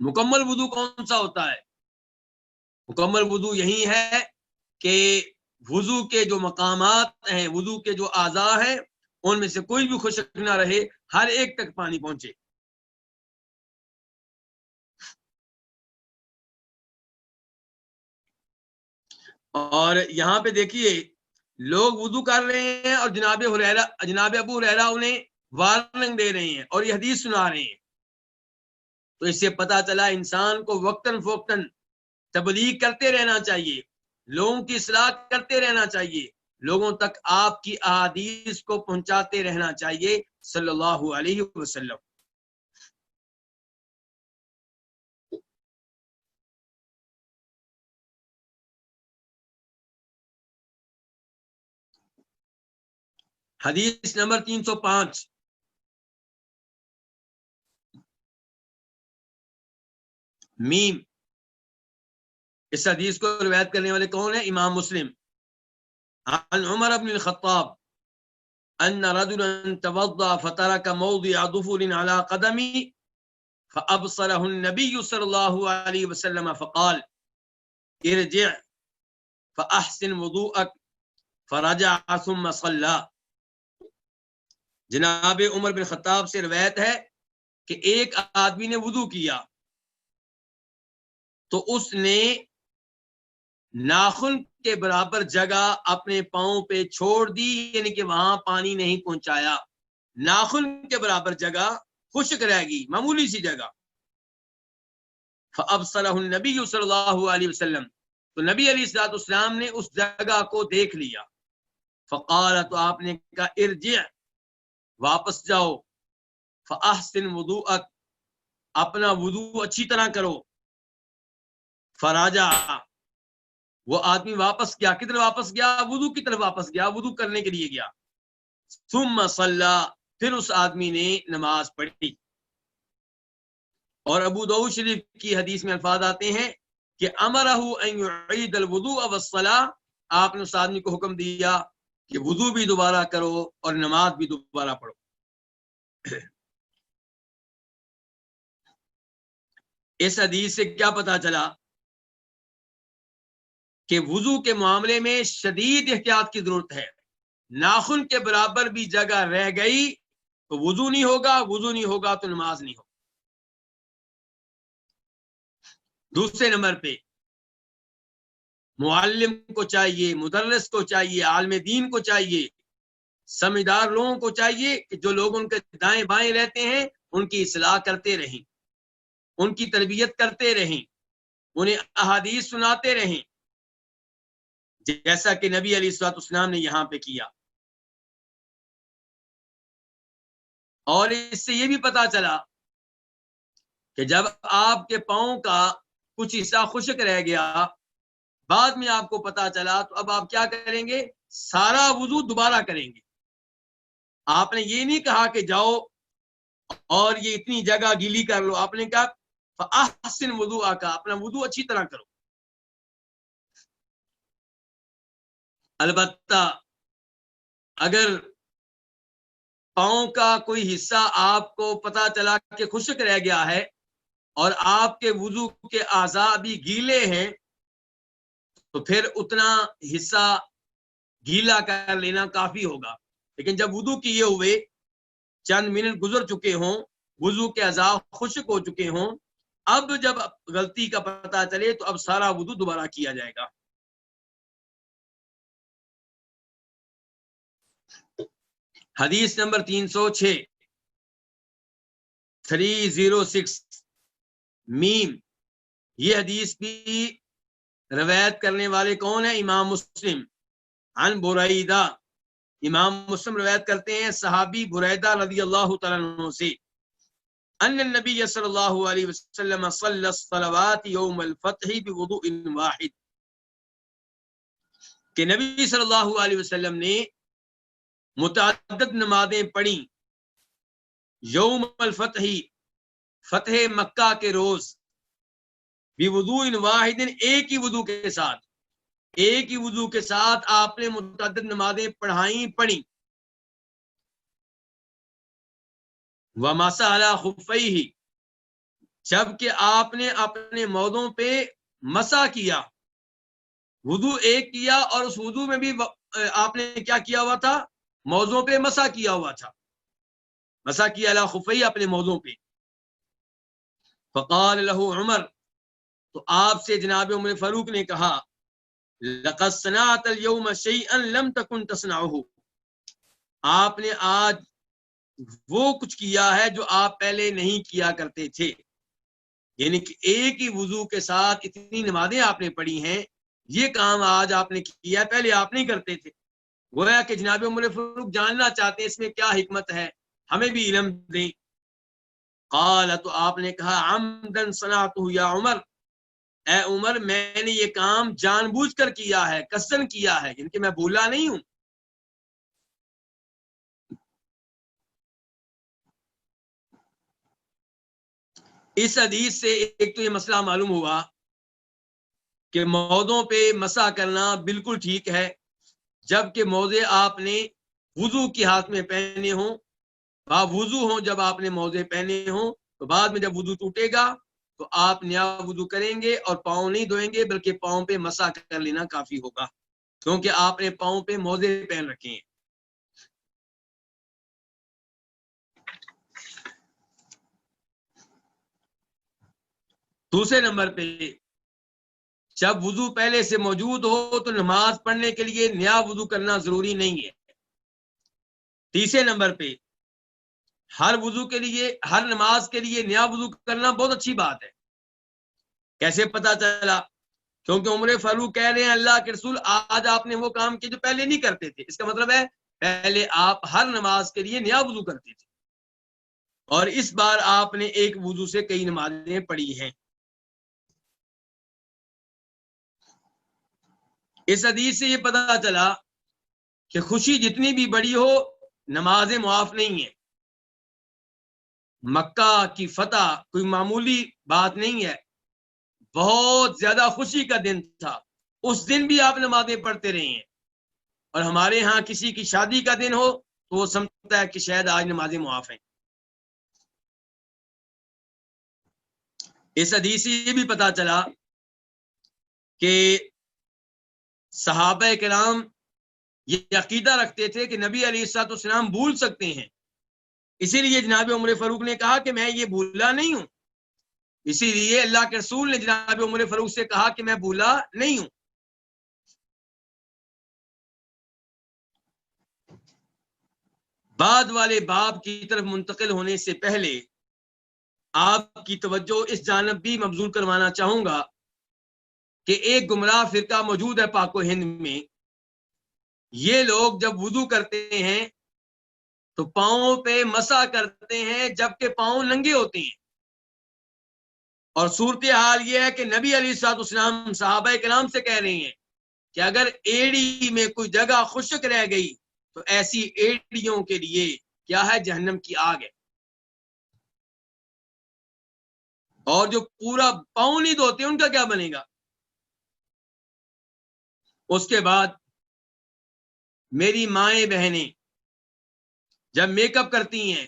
مکمل وضو کون سا ہوتا ہے؟ مکمل وضو یہی ہے کہ وضو کے جو مقامات ہیں، وضو کے جو اعضاء ہیں، ان میں سے کوئی بھی خشک نہ رہے، ہر ایک تک پانی پہنچے. اور یہاں پہ دیکھیے لوگ وضو کر رہے ہیں اور جناب ابو ہریرہ انہیں وارننگ دے رہے ہیں اور یہ حدیث سنا رہے ہیں. تو اس سے پتہ چلا انسان کو وقتاً فوقتاً تبلیغ کرتے رہنا چاہیے، لوگوں کی اصلاح کرتے رہنا چاہیے، لوگوں تک آپ کی احادیث کو پہنچاتے رہنا چاہیے صلی اللہ علیہ وسلم. حدیث نمبر 305 میم. اس حدیث کو روایت کرنے والے کون ہیں؟ امام مسلم. عن عمر بن الخطاب ان رجلا توضأ فترك موضع ظفر على قدمه فأبصره النبي صلى الله عليه وسلم فقال ارجع فأحسن وضوءك فرجع ثم صلى. جناب عمر بن خطاب سے روایت ہے کہ ایک آدمی نے وضو کیا تو اس نے ناخن کے برابر جگہ اپنے پاؤں پہ چھوڑ دی، یعنی کہ وہاں پانی نہیں پہنچایا. ناخن کے برابر جگہ خشک رہ گئی، معمولی سی جگہ، فابصرہ النبی صلی اللہ علیہ وسلم، تو نبی علیہ الصلوۃ والسلام نے اس جگہ کو دیکھ لیا، فقال، تو آپ نے کہا ارجع، واپس جاؤ، فاحسن وضوءک، اپنا وضو اچھی طرح کرو، فراجع، وہ آدمی واپس گیا، کدھر واپس گیا؟ وضو کی طرف واپس گیا، وضو کرنے کے لیے گیا، ثم صلی، پھر اس آدمی نے نماز پڑھی۔ اور ابو داؤد شریف کی حدیث میں الفاظ آتے ہیں کہ امرہ ان یعید الوضوء والصلاۃ، آپ نے اس آدمی کو حکم دیا کہ وضو بھی دوبارہ کرو اور نماز بھی دوبارہ پڑھو۔ اس حدیث سے کیا پتا چلا کہ وضو کے معاملے میں شدید احتیاط کی ضرورت ہے۔ ناخن کے برابر بھی جگہ رہ گئی تو وضو نہیں ہوگا، وضو نہیں ہوگا تو نماز نہیں ہوگا۔ دوسرے نمبر پہ معلم کو چاہیے، مدرس کو چاہیے، عالم دین کو چاہیے، سمجھدار لوگوں کو چاہیے کہ جو لوگ ان کے دائیں بائیں رہتے ہیں ان کی اصلاح کرتے رہیں، ان کی تربیت کرتے رہیں، انہیں احادیث سناتے رہیں، جیسا کہ نبی علیہ الصلوۃ والسلام نے یہاں پہ کیا۔ اور اس سے یہ بھی پتا چلا کہ جب آپ کے پاؤں کا کچھ حصہ خشک رہ گیا، بعد میں آپ کو پتا چلا، تو اب آپ کیا کریں گے؟ سارا وضو دوبارہ کریں گے۔ آپ نے یہ نہیں کہا کہ جاؤ اور یہ اتنی جگہ گیلی کر لو، آپ نے کہا فاحسن وضوءک، اپنا وضو اچھی طرح کرو۔ البتہ اگر پاؤں کا کوئی حصہ آپ کو پتا چلا کہ خشک رہ گیا ہے اور آپ کے وضو کے اعضاء بھی گیلے ہیں، تو پھر اتنا حصہ گیلا کر لینا کافی ہوگا۔ لیکن جب وضو کیے ہوئے چند منٹ گزر چکے ہوں، وضو کے اعضاء خشک ہو چکے ہوں، اب جب غلطی کا پتہ چلے تو اب سارا وضو دوبارہ کیا جائے گا۔ حدیث نمبر 306 میم، یہ حدیث بھی روایت کرنے والے کون ہیں؟ امام مسلم۔ عن بریدہ، امام مسلم روایت کرتے ہیں صحابی بریدہ رضی اللہ تعالیٰ عنہ سے، ان النبی صلی اللہ علیہ وسلم صلی الصلوات یوم الفتح بوضوء واحد، کہ نبی صلی اللہ علیہ وسلم نے متعدد نمازیں پڑھی یوم الفتح، فتح مکہ کے روز، بوضوء واحد، ایک ہی وضو کے ساتھ، ایک ہی وضو کے ساتھ آپ نے متعدد نمازیں پڑھی۔ ومسح علی خفیہ، جبکہ آپ نے اپنے موضوع پہ مسح کیا، وضو ایک کیا اور اس وضو میں بھی آپ نے کیا کیا ہوا تھا؟ موضوع پہ مسح کیا ہوا تھا، مسح کیا علی خفیہ، اپنے موضوع پہ۔ فقال له عمر، تو آپ سے جناب عمر فاروق نے کہا لقد صنعت اليوم شيئا لم تكن تصنعه، آپ نے آج وہ کچھ کیا ہے جو آپ پہلے نہیں کیا کرتے تھے، یعنی کہ ایک ہی وضو کے ساتھ اتنی نمازیں آپ نے پڑھی ہیں، یہ کام آج آپ نے کیا ہے، پہلے آپ نہیں کرتے تھے۔ گویا کہ جناب عمر فاروق جاننا چاہتے ہیں اس میں کیا حکمت ہے، ہمیں بھی علم دیں۔ قال، تو آپ نے کہا عمدن صنعته یا عمر، اے عمر میں نے یہ کام جان بوجھ کر کیا ہے، قصدن کیا ہے، یعنی کہ میں بھولا نہیں ہوں۔ اس حدیث سے ایک تو یہ مسئلہ معلوم ہوا کہ موضوع پہ مسح کرنا بالکل ٹھیک ہے، جبکہ موزے آپ نے وضو کی ہاتھ میں پہنے ہوں، وضو ہوں، جب آپ نے موزے پہنے ہوں تو بعد میں جب وضو ٹوٹے گا تو آپ نیا وضو کریں گے اور پاؤں نہیں دھوئیں گے، بلکہ پاؤں پہ مسح کر لینا کافی ہوگا، کیونکہ آپ نے پاؤں پہ موزے پہن رکھے ہیں۔ دوسرے نمبر پہ جب وضو پہلے سے موجود ہو تو نماز پڑھنے کے لیے نیا وضو کرنا ضروری نہیں ہے۔ تیسرے نمبر پہ ہر وضو کے لیے، ہر نماز کے لیے نیا وضو کرنا بہت اچھی بات ہے. کیسے پتا چلا؟ کیونکہ عمر فاروق کہہ رہے ہیں اللہ کے رسول آج آپ نے وہ کام کیے جو پہلے نہیں کرتے تھے. اس کا مطلب ہے پہلے آپ ہر نماز کے لیے نیا وضو کرتے تھے، اور اس بار آپ نے ایک وضو سے کئی نمازیں پڑھی ہیں. اس حدیث سے یہ پتا چلا کہ خوشی جتنی بھی بڑی ہو نمازیں معاف نہیں ہیں. مکہ کی فتح کوئی معمولی بات نہیں ہے، بہت زیادہ خوشی کا دن تھا. اس دن بھی آپ نمازیں پڑھتے رہے ہیں، اور ہمارے ہاں کسی کی شادی کا دن ہو تو وہ سمجھتا ہے کہ شاید آج نمازیں معاف ہیں. اس حدیث سے یہ بھی پتا چلا کہ صحابہ کرام یہ عقیدہ رکھتے تھے کہ نبی علیہ الصلوۃ والسلام بھول سکتے ہیں. اسی لیے جناب عمر فاروق نے کہا کہ میں یہ بھولا نہیں ہوں. اسی لیے اللہ کے رسول نے جناب عمر فاروق سے کہا کہ میں بھولا نہیں ہوں. بعد والے باب کی طرف منتقل ہونے سے پہلے آپ کی توجہ اس جانب بھی مبذول کروانا چاہوں گا کہ ایک گمراہ فرقہ موجود ہے پاک و ہند میں. یہ لوگ جب وضو کرتے ہیں تو پاؤں پہ مسح کرتے ہیں جبکہ پاؤں ننگے ہوتے ہیں. اور صورتحال یہ ہے کہ نبی علیہ الصلوۃ والسلام صحابہ کرام سے کہہ رہے ہیں کہ اگر ایڑی میں کوئی جگہ خشک رہ گئی تو ایسی ایڑیوں کے لیے کیا ہے؟ جہنم کی آگ ہے. اور جو پورا پاؤں نہیں دھوتے ان کا کیا بنے گا؟ اس کے بعد میری مائیں بہنیں جب میک اپ کرتی ہیں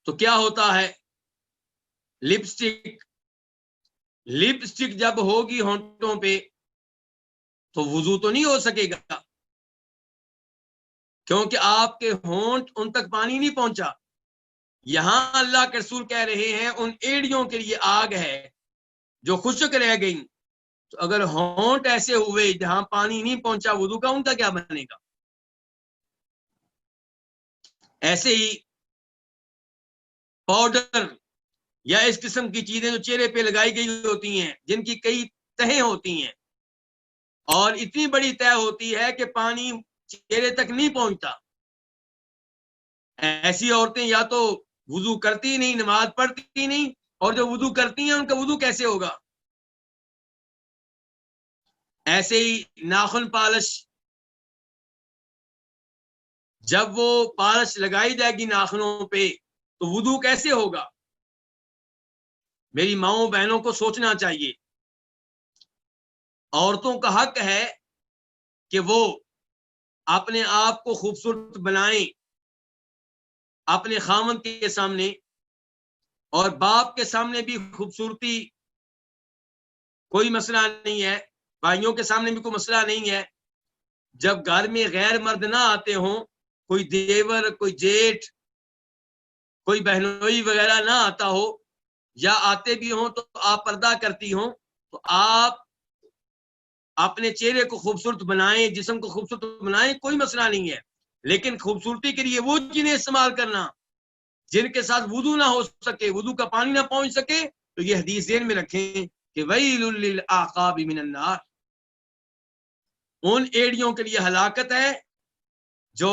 تو کیا ہوتا ہے؟ لپسٹک جب ہوگی ہونٹوں پہ تو وضو تو نہیں ہو سکے گا، کیونکہ آپ کے ہونٹ ان تک پانی نہیں پہنچا. یہاں اللہ کے رسول کہہ رہے ہیں ان ایڑیوں کے لیے آگ ہے جو خشک رہ گئی. تو اگر ہونٹ ایسے ہوئے جہاں پانی نہیں پہنچا وضو کا، ان کا کیا بنے گا؟ ایسے ہی پاؤڈر یا اس قسم کی چیزیں جو چہرے پہ لگائی گئی ہوتی ہیں جن کی کئی تہیں ہوتی ہیں اور اتنی بڑی تہ ہوتی ہے کہ پانی چہرے تک نہیں پہنچتا، ایسی عورتیں یا تو وضو کرتی نہیں، نماز پڑھتی نہیں، اور جو وضو کرتی ہیں ان کا وضو کیسے ہوگا؟ ایسے ہی ناخن پالش، جب وہ پالش لگائی جائے گی ناخنوں پہ تو وضو کیسے ہوگا؟ میری ماؤں بہنوں کو سوچنا چاہیے. عورتوں کا حق ہے کہ وہ اپنے آپ کو خوبصورت بنائیں اپنے خاوند کے سامنے، اور باپ کے سامنے بھی خوبصورتی کوئی مسئلہ نہیں ہے، بھائیوں کے سامنے بھی کوئی مسئلہ نہیں ہے. جب گھر میں غیر مرد نہ آتے ہوں، کوئی دیور، کوئی جیٹھ، کوئی بہنوئی وغیرہ نہ آتا ہو، یا آتے بھی ہوں تو آپ پردہ کرتی ہوں، تو آپ اپنے چہرے کو خوبصورت بنائیں، جسم کو خوبصورت بنائیں، کوئی مسئلہ نہیں ہے. لیکن خوبصورتی کے لیے وہ چیزیں استعمال کرنا جن کے ساتھ وضو نہ ہو سکے، وضو کا پانی نہ پہنچ سکے، تو یہ حدیث ذہن میں رکھیں کہ ویل للعقاب من النار، ان ایڑیوں کے لیے ہلاکت ہے جو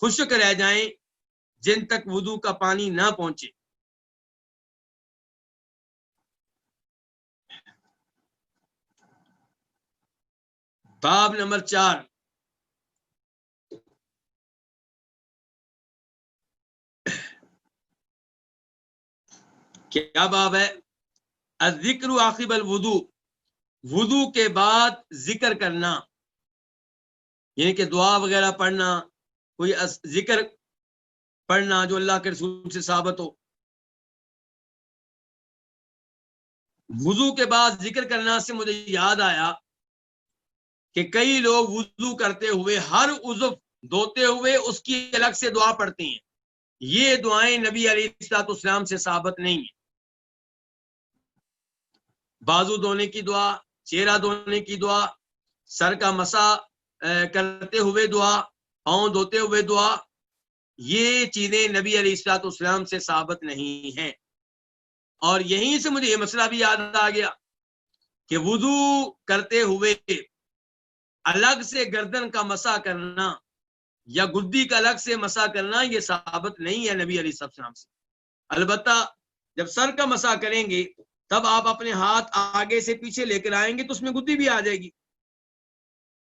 خشک رہ جائیں جن تک وضو کا پانی نہ پہنچے. باب نمبر 4، کیا باب ہے؟ الذکر عقب الوضو، وضو کے بعد ذکر کرنا، یعنی کہ دعا وغیرہ پڑھنا، کوئی ذکر پڑھنا جو اللہ کے رسول سے ثابت ہو. وضو کے بعد ذکر کرنا سے مجھے یاد آیا کہ کئی لوگ وضو کرتے ہوئے ہر عضو دھوتے ہوئے اس کی الگ سے دعا پڑھتے ہیں. یہ دعائیں نبی علیہ الصلوۃ والسلام سے ثابت نہیں ہیں. بازو دھونے کی دعا، چہرہ دھونے کی دعا، سر کا مسح کرتے ہوئے دعا، پاؤں دھوتے ہوئے دعا، یہ چیزیں نبی علیہ الصلوۃ والسلام سے ثابت نہیں ہیں۔ اور یہیں سے مجھے یہ مسئلہ بھی یاد آ گیا کہ وضو کرتے ہوئے الگ سے گردن کا مسح کرنا یا گدی کا الگ سے مسح کرنا یہ ثابت نہیں ہے نبی علیہ السلام سے۔ البتہ جب سر کا مسح کریں گے تب آپ اپنے ہاتھ آگے سے پیچھے لے کر آئیں گے تو اس میں گدی بھی آ جائے گی،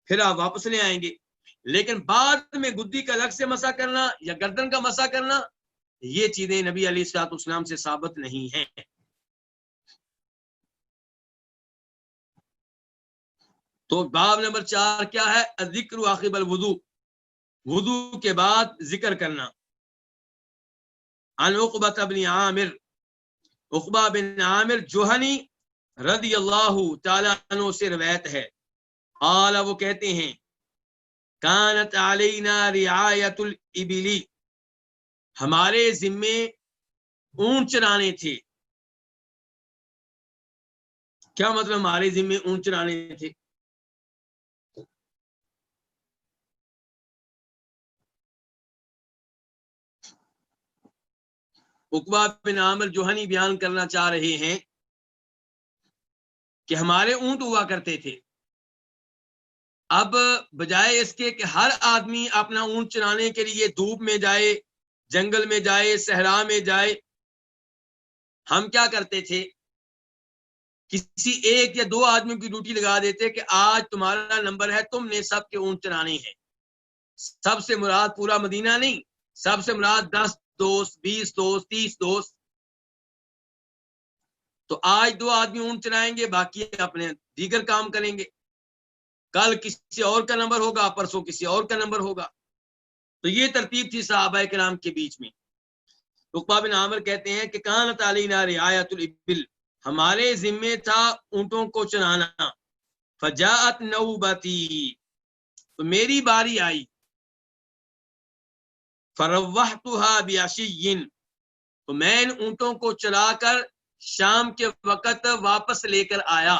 پھر آپ واپس لے آئیں گے۔ لیکن بعد میں گدی کا الگ سے مسح کرنا یا گردن کا مسح کرنا یہ چیزیں نبی علیہ الصلوۃ والسلام سے ثابت نہیں ہیں۔ تو باب نمبر 4 کیا ہے؟ الذکر عقب الوضو، وضو کے بعد ذکر کرنا۔ عن عقبہ بن عامر، عقبہ بن عامر جوہنی رضی اللہ تعالی عنہ سے روایت ہے، قال وہ کہتے ہیں کانت علینا رعایت الابل، ہمارے ذمے اونٹ چرانے تھے۔ کیا مطلب ہمارے ذمے اونٹ چرانے تھے؟ عقبہ بن عامر جوہنی بیان کرنا چاہ رہے ہیں کہ ہمارے اونٹ ہوا کرتے تھے۔ اب بجائے اس کے کہ ہر آدمی اپنا اونٹ چرانے کے لیے دھوپ میں جائے، جنگل میں جائے، صحرا میں جائے، ہم کیا کرتے تھے؟ کسی ایک یا دو آدمی کی ڈیوٹی لگا دیتے کہ آج تمہارا نمبر ہے، تم نے سب کے اونٹ چرانے ہیں۔ سب سے مراد پورا مدینہ نہیں، سب سے مراد 10 دوست، 20 دوست، 30 دوست۔ تو آج 2 آدمی اونٹ چرائیں گے، باقی اپنے دیگر کام کریں گے۔ کل کسی اور کا نمبر ہوگا، پرسوں کسی اور کا نمبر ہوگا۔ تو یہ ترتیب تھی صحابہ کرام کے بیچ میں۔ عقبہ بن عامر کہتے ہیں کہ کانت علینا رعایت الابل، ہمارے ذمے تھا اونٹوں کو چرانا۔ فجاءت نوبتی، تو میری باری آئی۔ فروحتها بعشی، تو میں ان اونٹوں کو چلا کر شام کے وقت واپس لے کر آیا۔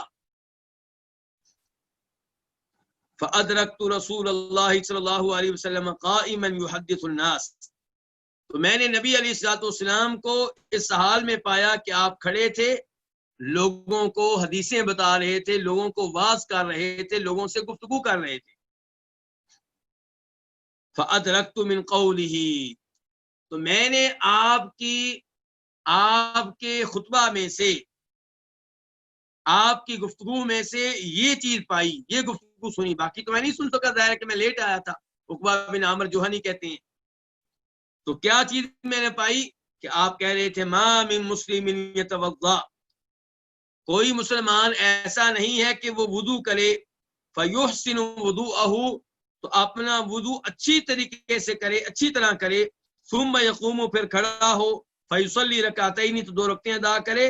فأدرکت رسول اللہ صلی اللہ علیہ وسلم قائما یحدث الناس، تو میں نے نبی علیہ الصلوۃ والسلام کو اس حال میں پایا کہ آپ کھڑے تھے، لوگوں کو حدیثیں بتا رہے تھے، لوگوں کو واعظ کر رہے تھے، لوگوں سے گفتگو کر رہے تھے۔ فأدرکت من قوله، تو میں نے آپ کے خطبہ میں سے، آپ کی گفتگو میں سے یہ چیز پائی، یہ گفتگو سنی۔ باقی تو میں نہیں سن سکا، ظاہر ہے کہ میں لیٹ آیا تھا۔ عقبہ بن عامر جوہنی کہتے ہیں تو کیا چیز میں نے پائی کہ آپ کہہ رہے تھے ما من مسلم یتوضا، کوئی مسلمان ایسا نہیں ہے کہ وہ وضو کرے، فیحسن وضوءہ، تو اپنا وضو اچھی طریقے سے کرے، اچھی طرح کرے، ثم یقوم، پھر کھڑا ہو، فیصلی رکعتین، تو 2 رکعتیں ادا کرے،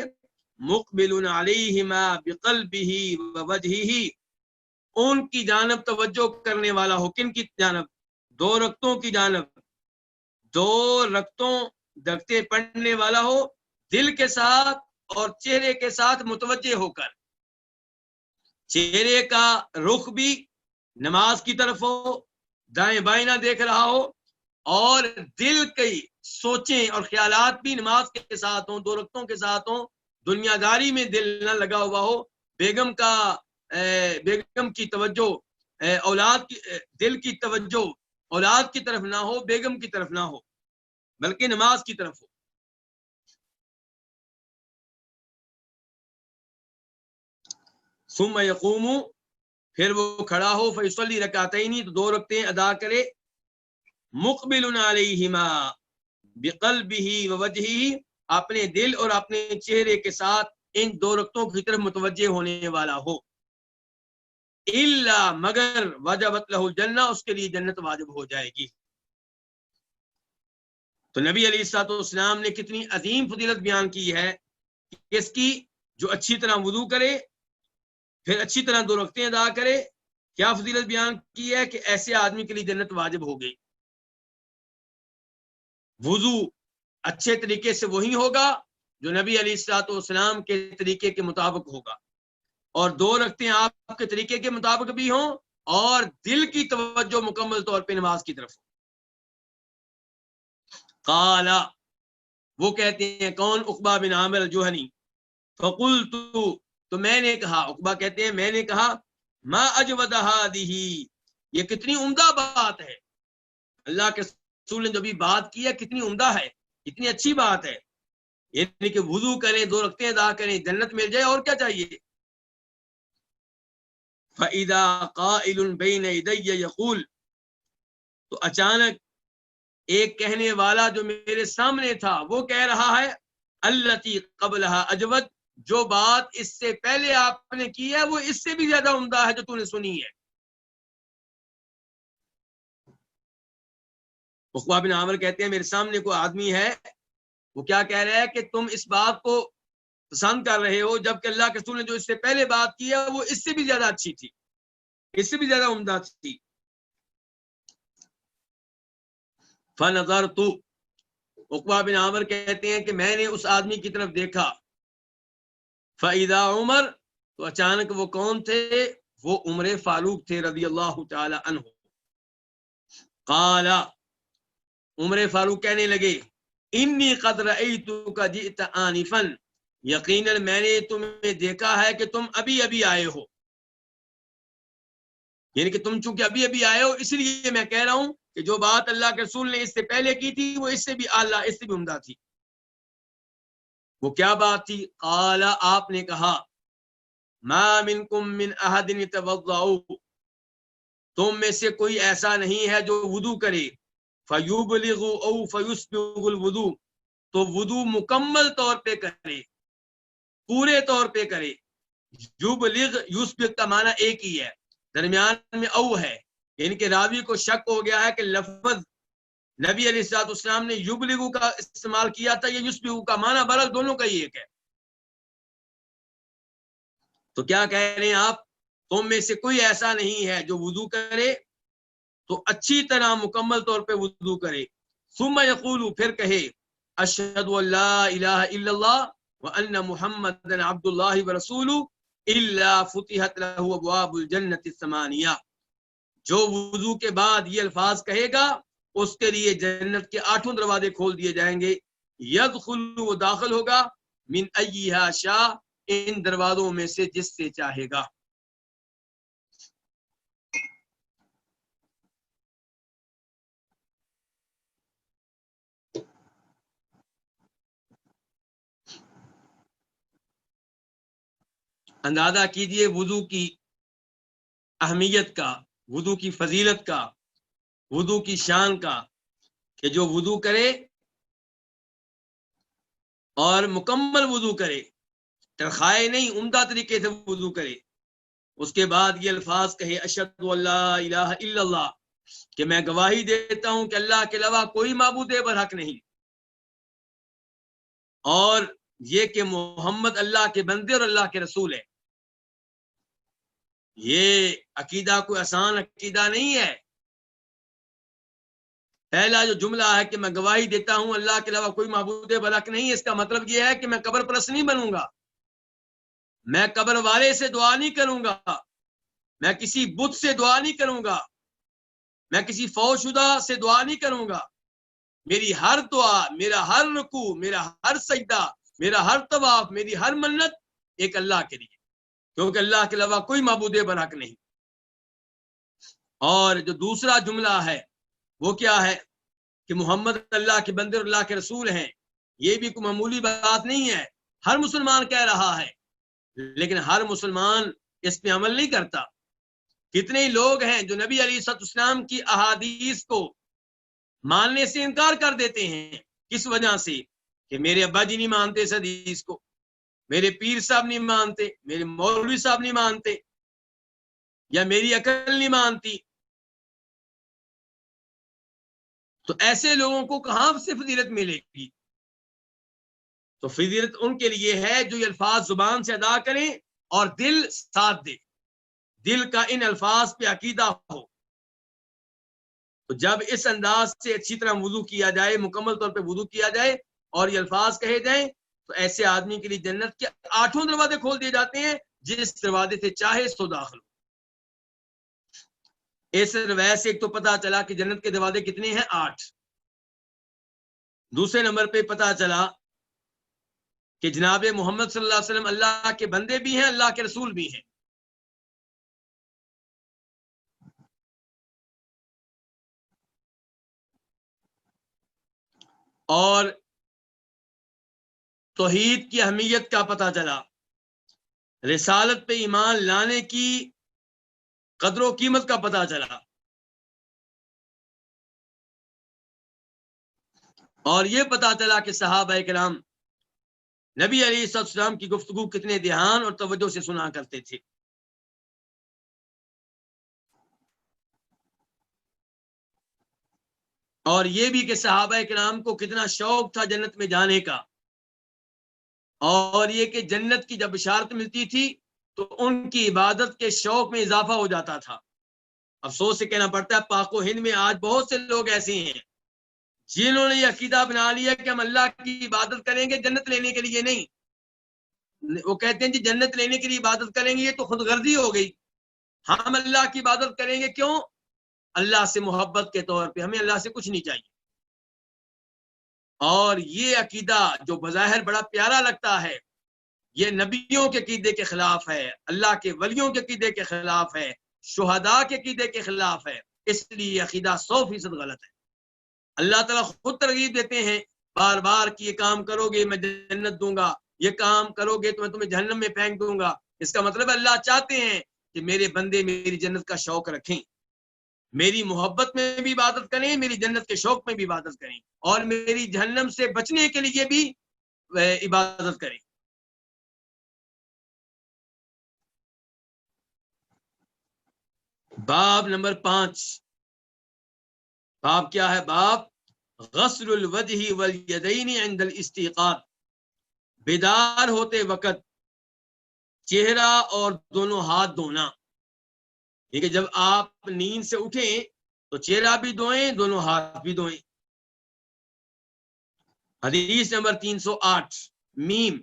مقبل علیہما بقلبہ ووجہہ، ان کی جانب توجہ کرنے والا ہو۔ کن کی جانب؟ 2 رکعتوں کی جانب، 2 رکعتیں پڑھنے والا ہو، دل کے ساتھ اور چہرے کے ساتھ متوجہ ہو کر، چہرے کا رخ بھی نماز کی طرف ہو، دائیں بائیں نہ دیکھ رہا ہو، اور دل کی سوچیں اور خیالات بھی نماز کے ساتھ ہوں، 2 رکعتوں کے ساتھ ہوں، دنیا داری میں دل نہ لگا ہوا ہو، بیگم کی توجہ، اولاد کی، دل کی توجہ اولاد کی طرف نہ ہو، بیگم کی طرف نہ ہو، بلکہ نماز کی طرف ہو۔ ثم یقوم، پھر وہ کھڑا ہو، فیصلی رکعتین، تو 2 رکعتیں ادا کرے، مقبل علیہما بقلبہ ووجہہ، اپنے دل اور اپنے چہرے کے ساتھ ان 2 رکعتوں کی طرف متوجہ ہونے والا ہو۔ الا، مگر وجبت لہ الجنہ، اس کے لیے جنت واجب ہو جائے گی۔ تو نبی علیہ الصلوۃ والسلام نے کتنی عظیم فضیلت بیان کی ہے اس کی، جو اچھی طرح وضو کرے، پھر اچھی طرح 2 رکعتیں ادا کرے۔ کیا فضیلت بیان کی ہے کہ ایسے آدمی کے لیے جنت واجب ہو گئی۔ وضو اچھے طریقے سے وہی ہوگا جو نبی علیہ الصلوۃ والسلام کے طریقے کے مطابق ہوگا، اور 2 رکعتیں آپ کے طریقے کے مطابق بھی ہوں، اور دل کی توجہ مکمل طور پہ نماز کی طرف ہو۔ قال، وہ کہتے ہیں کون؟ عقبہ بن عامر الجہنی. فقلت، تو میں نے کہا، عقبہ کہتے ہیں میں نے کہا، ما اجود هذه، یہ کتنی عمدہ بات ہے، اللہ کے رسول نے جو بھی بات کی ہے کتنی عمدہ ہے، کتنی اچھی بات ہے، یعنی کہ وضو کریں، 2 رکعتیں ادا کریں، جنت مل جائے، اور کیا چاہیے. فَإِذَا قَائِلٌ بَيْنَ يَدَيَّ يَقُولُ، تو اچانک ایک کہنے والا جو میرے سامنے تھا وہ کہہ رہا ہے، الَّتِي قَبْلَهَا أَجْوَدُ، جو بات اس سے پہلے آپ نے کی ہے وہ اس سے بھی زیادہ عمدہ ہے جو تو نے سنی ہے. عقبہ بن عامر کہتے ہیں میرے سامنے کوئی آدمی ہے، وہ کیا کہہ رہا ہے کہ تم اس بات کو پسند کر رہے ہو، جبکہ اللہ کے رسول نے جو اس سے پہلے بات کی ہے وہ اس سے بھی زیادہ اچھی تھی، اس سے بھی زیادہ عمدہ تھی. فنظرت، عقبہ بن عامر کہتے ہیں کہ میں نے اس آدمی کی طرف دیکھا. فاذا عمر، تو اچانک وہ کون تھے؟ وہ عمر فاروق تھے رضی اللہ تعالی عنہ. قال، عمر فاروق کہنے لگے، انی قد رأیتک جئت آنفا، یقیناً میں نے تمہیں دیکھا ہے کہ تم ابھی ابھی آئے ہو، یعنی کہ تم چونکہ ابھی ابھی آئے ہو اس لیے میں کہہ رہا ہوں کہ جو بات اللہ کے رسول نے اس سے پہلے کی تھی وہ اس سے بھی اعلیٰ، اس سے بھی عمدہ تھی. وہ کیا بات تھی؟ قال، آپ نے کہا، ما منکم من احد یتوضأ، تم میں سے کوئی ایسا نہیں ہے جو وضو کرے، فیبلغ او فیسبغ الوضو، تو وضو مکمل طور پہ کرے، پورے طور پہ کرے. یبلغ یسبغ کا معنی ایک ہی ہے، درمیان میں او ہے، یعنی کہ راوی کو شک ہو گیا ہے کہ لفظ نبی علیہ الصلوۃ والسلام نے یبلغ کا استعمال کیا تھا یا یسبغ کا، معنی برابر دونوں کا ہی ایک ہے. تو کیا کہہ رہے ہیں آپ؟ تم میں سے کوئی ایسا نہیں ہے جو وضو کرے تو اچھی طرح مکمل طور پہ وضو کرے. ثم یقول، پھر کہے، اشہد ان لا الہ الا اللہ وان محمد عبد اللہ ورسولہ الا فتحت له ابواب الجنۃ الثمانیہ. جو وضو کے بعد یہ الفاظ کہے گا اس کے لیے جنت کے 8 دروازے کھول دیے جائیں گے. یدخل، وہ داخل ہوگا، من ایہا شاء، ان دروازوں میں سے جس سے چاہے گا. اندازہ کیجئے وضو کی اہمیت کا، وضو کی فضیلت کا، وضو کی شان کا، کہ جو وضو کرے اور مکمل وضو کرے، ترخائے نہیں، عمدہ طریقے سے وضو کرے، اس کے بعد یہ الفاظ کہے، اشہد ان لا الہ الا اللہ، کہ میں گواہی دیتا ہوں کہ اللہ کے علاوہ کوئی معبود برحق نہیں، اور یہ کہ محمد اللہ کے بندے اور اللہ کے رسول ہے. یہ عقیدہ کوئی آسان عقیدہ نہیں ہے. پہلا جو جملہ ہے کہ میں گواہی دیتا ہوں اللہ کے علاوہ کوئی معبود برحق نہیں، اس کا مطلب یہ ہے کہ میں قبر پرست نہیں بنوں گا، میں قبر والے سے دعا نہیں کروں گا، میں کسی بت سے دعا نہیں کروں گا، میں کسی فوت شدہ سے دعا نہیں کروں گا. میری ہر دعا، میرا ہر رکوع، میرا ہر سجدہ، میرا ہر طواف، میری ہر منت ایک اللہ کے لیے، کیونکہ اللہ کے علاوہ کوئی معبود برحق نہیں. اور جو دوسرا جملہ ہے وہ کیا ہے کہ محمد اللہ کے بندے اور اللہ کے رسول ہیں. یہ بھی کوئی معمولی بات نہیں ہے، ہر مسلمان کہہ رہا ہے، لیکن ہر مسلمان اس پہ عمل نہیں کرتا. کتنے لوگ ہیں جو نبی علیہ السلام کی احادیث کو ماننے سے انکار کر دیتے ہیں. کس وجہ سے؟ کہ میرے ابا جی نہیں مانتے اس حدیث کو، میرے پیر صاحب نہیں مانتے، میرے مولوی صاحب نہیں مانتے، یا میری عقل نہیں مانتی. تو ایسے لوگوں کو کہاں سے فضیلت ملے گی؟ تو فضیلت ان کے لیے ہے جو یہ الفاظ زبان سے ادا کریں اور دل ساتھ دے، دل کا ان الفاظ پہ عقیدہ ہو. تو جب اس انداز سے اچھی طرح وضو کیا جائے، مکمل طور پہ وضو کیا جائے اور یہ الفاظ کہے جائیں، تو ایسے آدمی کے لیے جنت کے 8 دروازے کھول دیے جاتے ہیں، جس دروازے سے چاہے سو داخل ہو. اس روایت سے ایک تو پتا چلا کہ جنت کے دروازے کتنے ہیں؟ 8. دوسرے نمبر پہ پتہ چلا کہ جناب محمد صلی اللہ علیہ وسلم اللہ کے بندے بھی ہیں، اللہ کے رسول بھی ہیں. اور توحید کی اہمیت کا پتہ چلا، رسالت پہ ایمان لانے کی قدر و قیمت کا پتہ چلا، اور یہ پتہ چلا کہ صحابہ کرام نبی علیہ السلام کی گفتگو کتنے دھیان اور توجہ سے سنا کرتے تھے. اور یہ بھی کہ صحابہ کرام کو کتنا شوق تھا جنت میں جانے کا، اور یہ کہ جنت کی جب بشارت ملتی تھی تو ان کی عبادت کے شوق میں اضافہ ہو جاتا تھا. افسوس سے کہنا پڑتا ہے پاک و ہند میں آج بہت سے لوگ ایسے ہیں جنہوں نے یہ عقیدہ بنا لیا کہ ہم اللہ کی عبادت کریں گے جنت لینے کے لیے نہیں. وہ کہتے ہیں جی جنت لینے کے لیے عبادت کریں گے، یہ تو خود غرضی ہو گئی. ہم اللہ کی عبادت کریں گے کیوں؟ اللہ سے محبت کے طور پہ، ہمیں اللہ سے کچھ نہیں چاہیے. اور یہ عقیدہ جو بظاہر بڑا پیارا لگتا ہے، یہ نبیوں کے عقیدے کے خلاف ہے، اللہ کے ولیوں کے عقیدے کے خلاف ہے، شہداء کے عقیدے کے خلاف ہے. اس لیے یہ عقیدہ 100% غلط ہے. اللہ تعالیٰ خود ترغیب دیتے ہیں بار بار کہ یہ کام کرو گے میں جنت دوں گا، یہ کام کرو گے تو میں تمہیں جہنم میں پھینک دوں گا. اس کا مطلب اللہ چاہتے ہیں کہ میرے بندے میری جنت کا شوق رکھیں، میری محبت میں بھی عبادت کریں، میری جنت کے شوق میں بھی عبادت کریں، اور میری جہنم سے بچنے کے لیے بھی عبادت کریں. باب نمبر 5. باب کیا ہے؟ باب غسل الوجہ والیدین عند الاستيقاظ. بیدار ہوتے وقت چہرہ اور دونوں ہاتھ دھونا. کہ جب آپ نیند سے اٹھیں تو چہرہ بھی دھوئیں، دونوں ہاتھ بھی دھوئیں. حدیث نمبر 308 میم.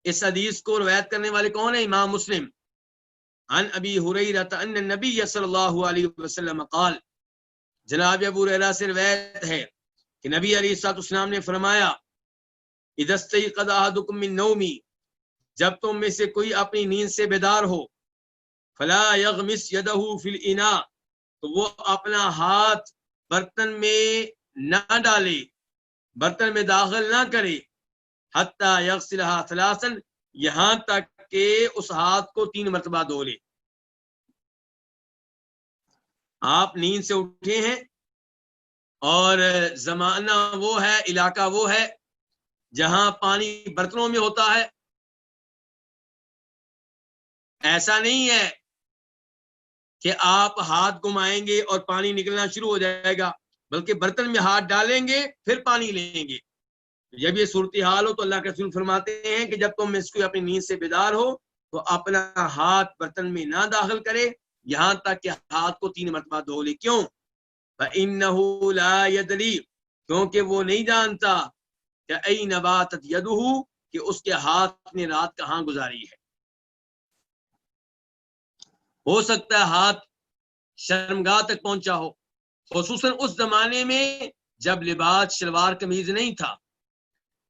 اس حدیث کو روایت کرنے والے کون ہیں؟ امام مسلم. عن ابی ہریرہ ان النبی صلی اللہ علیہ وسلم قال. جناب ابو ہریرہ سے روایت ہے کہ نبی علیہ السلام نے فرمایا اذا استيقظ احدكم من نومه، جب تم میں سے کوئی اپنی نیند سے بیدار ہو، فلا يغمس يده في الاناء، تو وہ اپنا ہاتھ برتن میں نہ ڈالے، برتن میں داخل نہ کرے، حتى يغسلها ثلاثا، یہاں تک کہ اس ہاتھ کو 3 مرتبہ دھو لے. آپ نیند سے اٹھے ہیں اور زمانہ وہ ہے، علاقہ وہ ہے جہاں پانی برتنوں میں ہوتا ہے. ایسا نہیں ہے کہ آپ ہاتھ گھمائیں گے اور پانی نکلنا شروع ہو جائے گا، بلکہ برتن میں ہاتھ ڈالیں گے پھر پانی لیں گے. جب یہ صورتحال ہو تو اللہ کے رسول فرماتے ہیں کہ جب تم اس کو اپنی نیند سے بیدار ہو تو اپنا ہاتھ برتن میں نہ داخل کرے یہاں تک کہ ہاتھ کو 3 مرتبہ دھو لے. کیوں؟ فَإِنَّهُ لَا يَدْرِي، کیونکہ وہ نہیں جانتا کہ أَيْنَ بَاتَتْ يَدُهُ، کہ اس کے ہاتھ نے رات کہاں گزاری ہے. ہو سکتا ہے ہاتھ شرمگاہ تک پہنچا ہو، خصوصاً اس زمانے میں جب لباس شلوار قمیض نہیں تھا.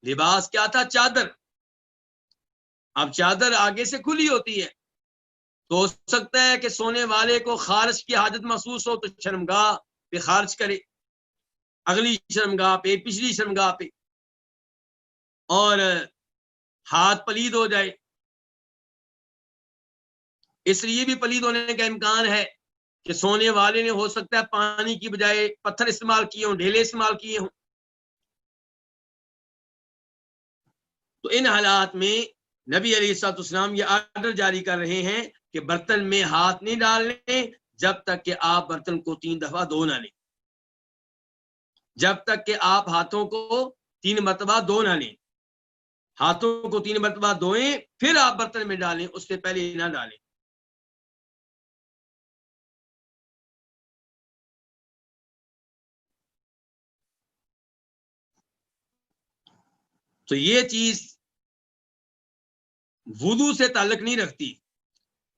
لباس کیا تھا؟ چادر. اب چادر آگے سے کھلی ہوتی ہے تو ہو سکتا ہے کہ سونے والے کو خارج کی حاجت محسوس ہو تو شرمگاہ پہ خارج کرے، اگلی شرمگاہ پہ، پچھلی شرمگاہ پہ، اور ہاتھ پلید ہو جائے. اس لیے بھی پلید ہونے کا امکان ہے کہ سونے والے نے ہو سکتا ہے پانی کی بجائے پتھر استعمال کیے ہوں، ڈھیلے استعمال کیے ہوں. تو ان حالات میں نبی علیہ السلام یہ آرڈر جاری کر رہے ہیں کہ برتن میں ہاتھ نہیں ڈالنے جب تک کہ آپ برتن کو 3 دفعہ دھو نہ لیں، جب تک کہ آپ ہاتھوں کو 3 مرتبہ دھو نہ لیں. ہاتھوں کو 3 مرتبہ دھوئیں پھر آپ برتن میں ڈالیں، اس سے پہلے نہ ڈالیں. تو یہ چیز وضو سے تعلق نہیں رکھتی،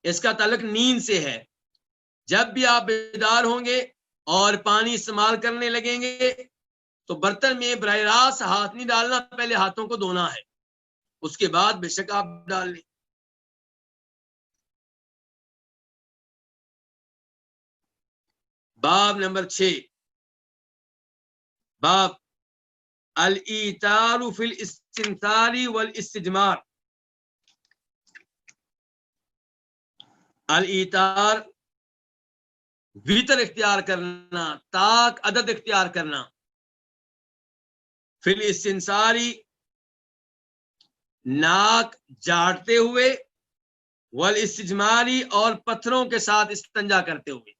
اس کا تعلق نیند سے ہے. جب بھی آپ بیدار ہوں گے اور پانی استعمال کرنے لگیں گے تو برتن میں براہ راست ہاتھ نہیں ڈالنا، پہلے ہاتھوں کو دھونا ہے، اس کے بعد بے شک آپ ڈال لیں۔ باب نمبر 6، باب الایتار فی الاستنثار والاستجمار۔ الایتار ویتر اختیار کرنا، طاق عدد اختیار کرنا، فی الاستنثاری ناک جاڑتے ہوئے، والاستجماری اور پتھروں کے ساتھ استنجا کرتے ہوئے۔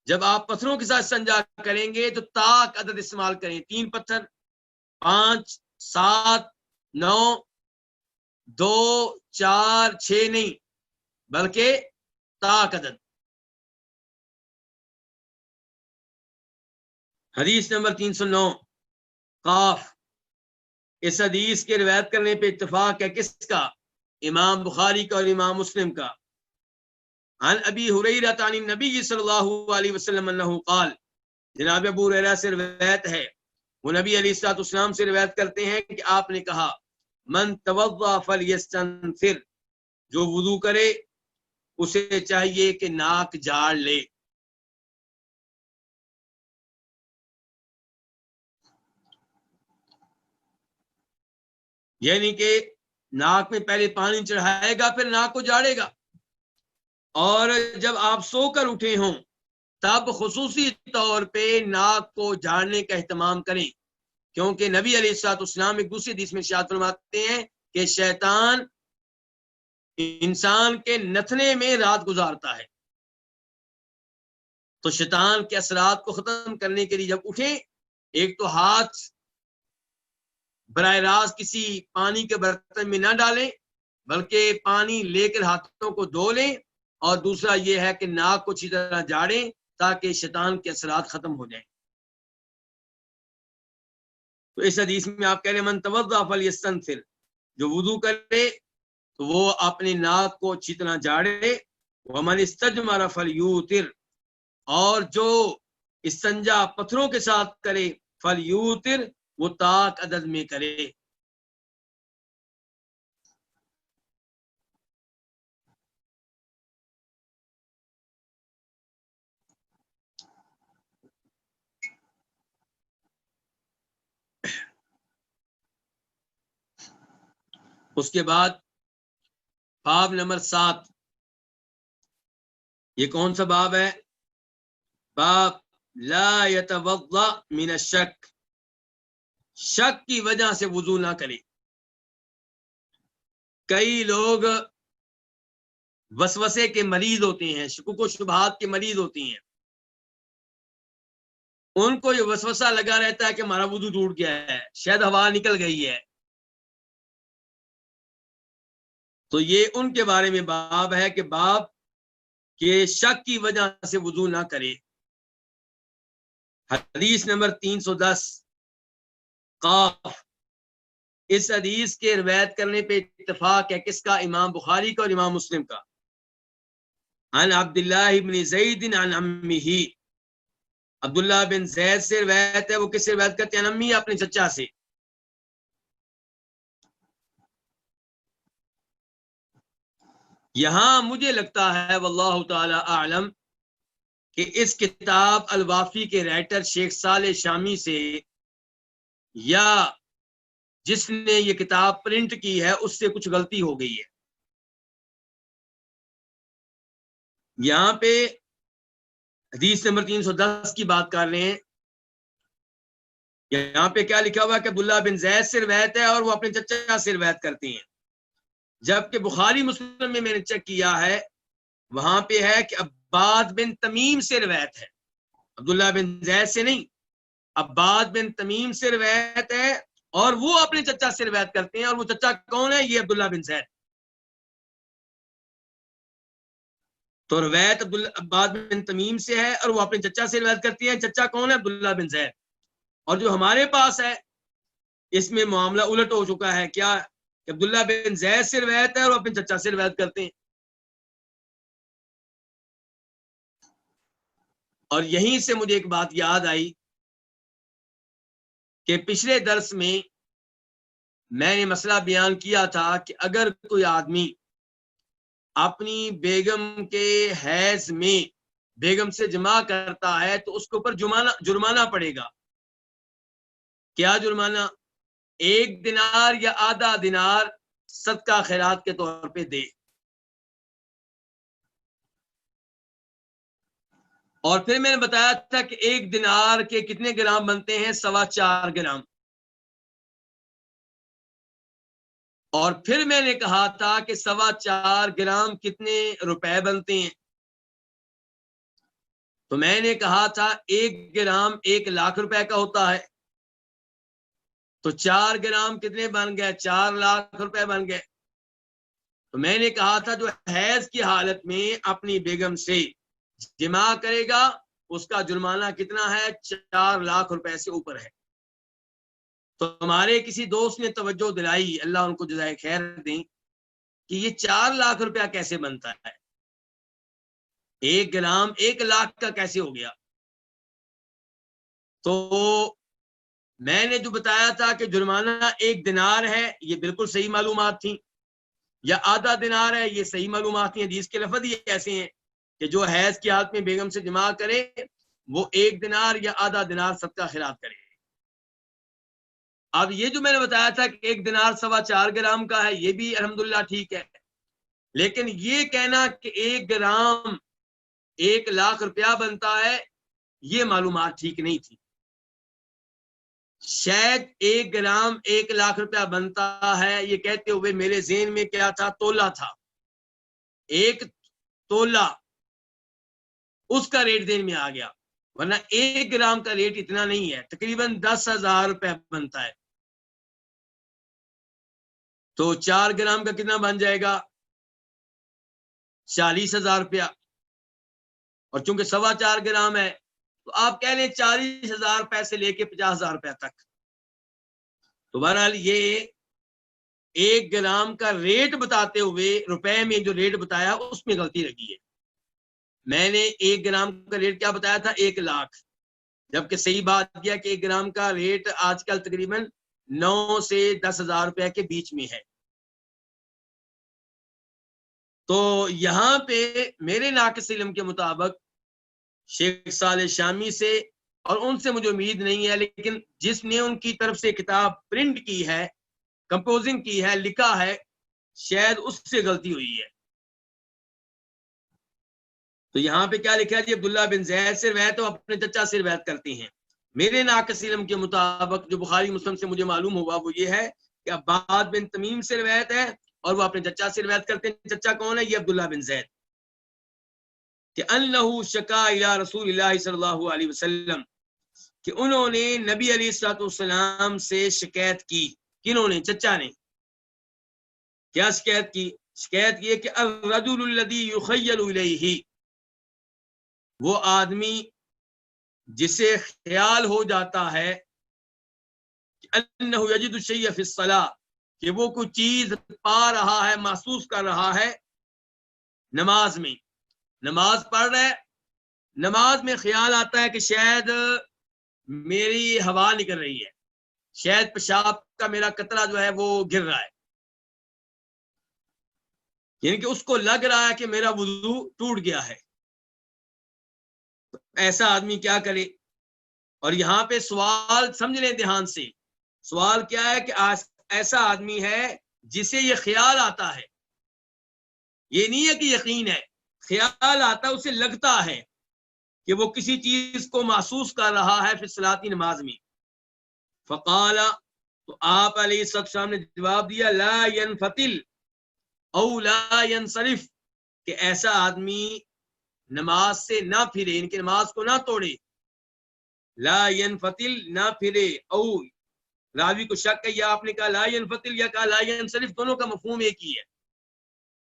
جب آپ پتھروں کے ساتھ استنجا کریں گے تو طاق عدد استعمال کریں، 3 پتھر، 5 7 9 2 4 6 نہیں، بلکہ طاق عدد۔ حدیث نمبر 309 قاف۔ اس حدیث کے روایت کرنے پہ اتفاق ہے کس کا؟ امام بخاری کا اور امام مسلم کا۔ عن ابی ہریرہ عن النبی صلی اللہ علیہ وسلم انہ قال، جناب ابو ہریرہ سے روایت ہے، وہ نبی علیہ الصلوۃ والسلام سے روایت کرتے ہیں کہ آپ نے کہا، من توضأ فلیستنثر، جو وضو کرے اسے چاہیے کہ ناک جاڑ لے۔ یعنی کہ ناک میں پہلے پانی چڑھائے گا پھر ناک کو جاڑے گا، اور جب آپ سو کر اٹھے ہوں تب خصوصی طور پہ ناک کو جاڑنے کا اہتمام کریں، کیونکہ نبی علیہ الصلوۃ والسلام ایک دوسری حدیث میں ارشاد فرماتے ہیں کہ شیطان انسان کے نتنے میں رات گزارتا ہے، تو شیطان کے اثرات کو ختم کرنے کے لیے جب اٹھیں، ایک تو ہاتھ براہ راست کسی پانی کے برتن میں نہ ڈالیں، بلکہ پانی لے کر ہاتھوں کو دھو لیں، اور دوسرا یہ ہے کہ ناک کو اچھی طرح جاڑیں تاکہ شیطان کے اثرات ختم ہو جائیں۔ تو اس حدیث میں آپ کہہ رہے ہیں من توضأ فلیستنثر، جو وضو کرے تو وہ اپنے ناک کو اچھی طرح جاڑے، ومن استجمر فلیوتر، اور جو استنجا پتھروں کے ساتھ کرے فلیوتر، وہ طاق عدد میں کرے۔ اس کے بعد باب نمبر 7، یہ کون سا باب ہے؟ باب لا يتوضأ من الشک، شک کی وجہ سے وضو نہ کرے۔ کئی لوگ وسوسے کے مریض ہوتے ہیں، شکوک و شبہات کے مریض ہوتی ہیں، ان کو یہ وسوسہ لگا رہتا ہے کہ ہمارا وضو ٹوٹ گیا ہے، شاید ہوا نکل گئی ہے، تو یہ ان کے بارے میں باب ہے کہ باب کہ شک کی وجہ سے وضو نہ کرے۔ حدیث نمبر 310 قاف۔ اس حدیث کے روایت کرنے پہ اتفاق ہے کس کا؟ امام بخاری کا اور امام مسلم کا۔ عن عبداللہ بن زید عن عمہ، عبداللہ بن زید سے روایت ہے، وہ کس سے روایت کرتے ہیں؟ امی، اپنے چچا سے۔ یہاں مجھے لگتا ہے واللہ تعالی اعلم کہ اس کتاب الوافی کے رائٹر شیخ صالح شامی سے، یا جس نے یہ کتاب پرنٹ کی ہے اس سے کچھ غلطی ہو گئی ہے۔ یہاں پہ حدیث نمبر 310 کی بات کر رہے ہیں، یہاں پہ کیا لکھا ہوا ہے کہ عبداللہ بن زید سے روایت ہے اور وہ اپنے چچا سے روایت کرتے ہیں، جبکہ بخاری مسلم میں نے چیک کیا ہے، وہاں پہ ہے کہ عباد بن تمیم سے روایت ہے، عبداللہ بن زید سے نہیں، عباد بن تمیم سے روایت ہے، اور وہ اپنے چچا سے روایت کرتے ہیں، اور وہ چچا کون ہے؟ یہ عبداللہ بن زید۔ تو روایت عباد بن تمیم سے ہے اور وہ اپنے چچا سے روایت کرتی ہیں، چچا کون ہے؟ عبداللہ بن زید۔ اور جو ہمارے پاس ہے اس میں معاملہ الٹ ہو چکا ہے، کیا؟ کہ عبداللہ بن زید سے روایت ہے اور وہ اپنے چچا سے روایت کرتے ہیں۔ اور یہیں سے مجھے ایک بات یاد آئی کہ پچھلے درس میں نے مسئلہ بیان کیا تھا کہ اگر کوئی آدمی اپنی بیگم کے حیض میں بیگم سے جماع کرتا ہے تو اس کے اوپر جرمانہ پڑے گا. کیا جرمانہ؟ 1 دینار یا آدھا دینار صدقہ خیرات کے طور پہ دے. اور پھر میں نے بتایا تھا کہ 1 دینار کے کتنے گرام بنتے ہیں؟ 4.25 گرام. اور پھر میں نے کہا تھا کہ 4.25 گرام کتنے روپے بنتے ہیں؟ تو میں نے کہا تھا 1 گرام 1 لاکھ روپے کا ہوتا ہے. تو 4 گرام کتنے بن گئے؟ 4 لاکھ روپے بن گئے. تو میں نے کہا تھا جو حیض کی حالت میں اپنی بیگم سے جماع کرے گا اس کا جرمانہ کتنا ہے؟ 4 لاکھ روپے سے اوپر ہے. تو ہمارے کسی دوست نے توجہ دلائی، اللہ ان کو جزائے خیر دیں، کہ یہ 4 لاکھ روپیہ کیسے بنتا ہے؟ 1 گرام 1 لاکھ کا کیسے ہو گیا؟ تو میں نے جو بتایا تھا کہ جرمانہ 1 دینار ہے، یہ بالکل صحیح معلومات تھیں، یا آدھا دینار ہے، یہ صحیح معلومات تھیں. حدیث کے لفظ یہ ایسے ہیں کہ جو حیض کی حالت میں بیگم سے جماع کرے وہ 1 دینار یا آدھا دینار صدقہ خیرات کرے. اب یہ جو میں نے بتایا تھا کہ 1 دینار 4.25 گرام کا ہے، یہ بھی الحمدللہ ٹھیک ہے، لیکن یہ کہنا کہ 1 گرام 1 لاکھ روپیہ بنتا ہے، یہ معلومات ٹھیک نہیں تھی. شاید 1 گرام 1 لاکھ روپیہ بنتا ہے یہ کہتے ہوئے میرے ذہن میں کیا تھا؟ تولہ تھا. 1 تولہ اس کا ریٹ ذہن میں آ گیا، ورنہ 1 گرام کا ریٹ اتنا نہیں ہے، تقریباً 10,000 روپے بنتا ہے. تو 4 گرام کا کتنا بن جائے گا؟ 40,000 روپیہ. اور چونکہ 4.25 گرام ہے تو آپ کہہ لیں 40,000 روپے سے لے کے 50,000 روپے تک. تو بہرحال یہ 1 گرام کا ریٹ بتاتے ہوئے روپے میں جو ریٹ بتایا اس میں غلطی لگی ہے. میں نے 1 گرام کا ریٹ کیا بتایا تھا؟ 1 لاکھ، جبکہ صحیح بات کیا کہ 1 گرام کا ریٹ آج کل تقریباً 9 سے 10,000 روپے کے بیچ میں ہے. تو یہاں پہ میرے ناقص علم کے مطابق شیخ صالح شامی سے، اور ان سے مجھے امید نہیں ہے، لیکن جس نے ان کی طرف سے کتاب پرنٹ کی ہے، کمپوزنگ کی ہے، لکھا ہے، شاید اس سے غلطی ہوئی ہے. تو یہاں پہ کیا لکھا ہے جی؟ عبداللہ بن زید سے روایت ہو، اپنے چچا سے روایت کرتے ہیں. میرے ناقص علم کے مطابق جو بخاری مسلم سے مجھے معلوم ہوا وہ یہ ہے کہ عباد بن تمیم سے روایت ہے اور وہ اپنے چچا سے روایت کرتے ہیں. چچا کون ہے؟ یہ عبداللہ بن زید. کہ انہو شکا الی رسول اللہ صلی اللہ علیہ وسلم، کہ انہوں نے نبی علیہ الصلوۃ والسلام سے شکایت کی. کنہوں نے؟ چچا نے. کیا شکایت کی؟ شکایت کی کہ الرجل الذی یخیل الیہ، وہ آدمی جسے خیال ہو جاتا ہے انہ یجد الشیء فی الصلاۃ، کہ وہ کوئی چیز پا رہا ہے، محسوس کر رہا ہے نماز میں. نماز پڑھ رہا ہے، نماز میں خیال آتا ہے کہ شاید میری ہوا نکل رہی ہے، شاید پیشاب کا میرا قطرہ جو ہے وہ گر رہا ہے، یعنی کہ اس کو لگ رہا ہے کہ میرا وضو ٹوٹ گیا ہے. ایسا آدمی کیا کرے؟ اور یہاں پہ سوال سمجھ لیں دھیان سے. سوال کیا ہے کہ ایسا آدمی ہے جسے یہ خیال آتا ہے، یہ نہیں ہے کہ یقین ہے، خیال آتا ہے، اسے لگتا ہے کہ وہ کسی چیز کو محسوس کر رہا ہے فی الصلاۃ، نماز میں. فقال، تو آپ علیہ السلام نے جواب دیا لا ينفتل او لا ينصرف، کہ ایسا آدمی نماز سے نہ پھرے، ان کی نماز کو نہ توڑے. لا ينفتل، نہ پھرے، او راوی کو شک ہے، یا آپ نے کہا لا ينفتل یا کہا لا ينصرف، دونوں کا مفہوم ایک ہی ہے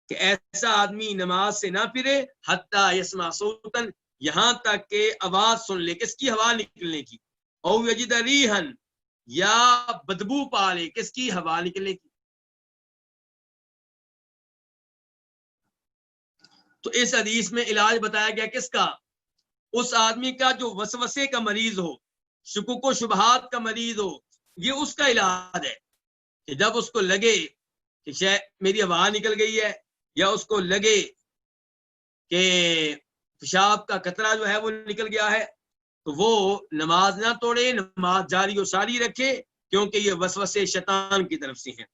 کہ ایسا آدمی نماز سے نہ پھرے حتی یسمع صوتا، یہاں تک کہ آواز سن لے. کس کی؟ ہوا نکلنے کی. او یجد ریحا، یا بدبو پا لے. کس کی؟ ہوا نکلنے کی. تو اس حدیث میں علاج بتایا گیا کس کا؟ اس آدمی کا جو وسوسے کا مریض ہو، شکوک و شبہات کا مریض ہو، یہ اس کا علاج ہے کہ جب اس کو لگے کہ شاید میری آواز نکل گئی ہے، یا اس کو لگے کہ پیشاب کا قطرہ جو ہے وہ نکل گیا ہے، تو وہ نماز نہ توڑے، نماز جاری و ساری رکھے، کیونکہ یہ وسوسے شیطان کی طرف سے ہیں۔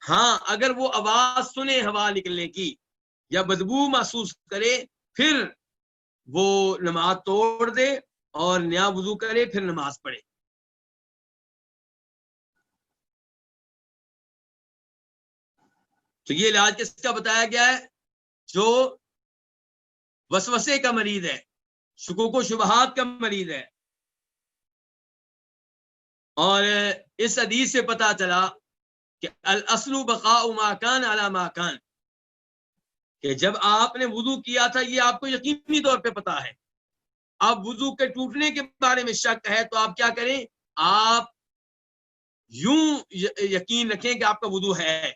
ہاں اگر وہ آواز سنے ہوا نکلنے کی یا بدبو محسوس کرے، پھر وہ نماز توڑ دے اور نیا وضو کرے، پھر نماز پڑھے۔ تو یہ علاج کس کا بتایا گیا ہے؟ جو وسوسے کا مریض ہے، شکوک و شبہات کا مریض ہے۔ اور اس حدیث سے پتہ چلا کہ الاصل بقاء ما کان علی ما کان، کہ جب آپ نے وضو کیا تھا یہ آپ کو یقینی طور پہ پتا ہے، اب وضو کے ٹوٹنے کے بارے میں شک ہے، تو آپ کیا کریں؟ آپ یوں یقین رکھیں کہ آپ کا وضو ہے۔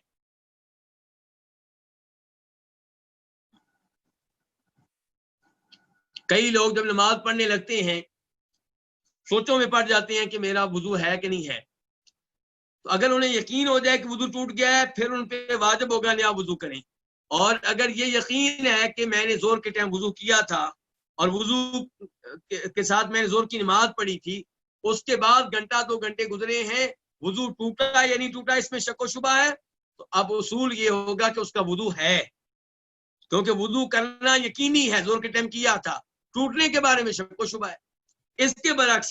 کئی لوگ جب نماز پڑھنے لگتے ہیں سوچوں میں پڑ جاتے ہیں کہ میرا وضو ہے کہ نہیں ہے، تو اگر انہیں یقین ہو جائے کہ وضو ٹوٹ گیا ہے، پھر ان پہ واجب ہوگا نیا وضو کریں۔ اور اگر یہ یقین ہے کہ میں نے زور کے ٹائم وضو کیا تھا اور وضو کے ساتھ میں نے زور کی نماز پڑھی تھی، اس کے بعد گھنٹہ 2 گھنٹے گزرے ہیں، وضو ٹوٹا یا نہیں ٹوٹا اس میں شک و شبہ ہے، تو اب اصول یہ ہوگا کہ اس کا وضو ہے، کیونکہ وضو کرنا یقینی ہے، زور کے ٹائم کیا تھا، ٹوٹنے کے بارے میں شک و شبہ ہے۔ اس کے برعکس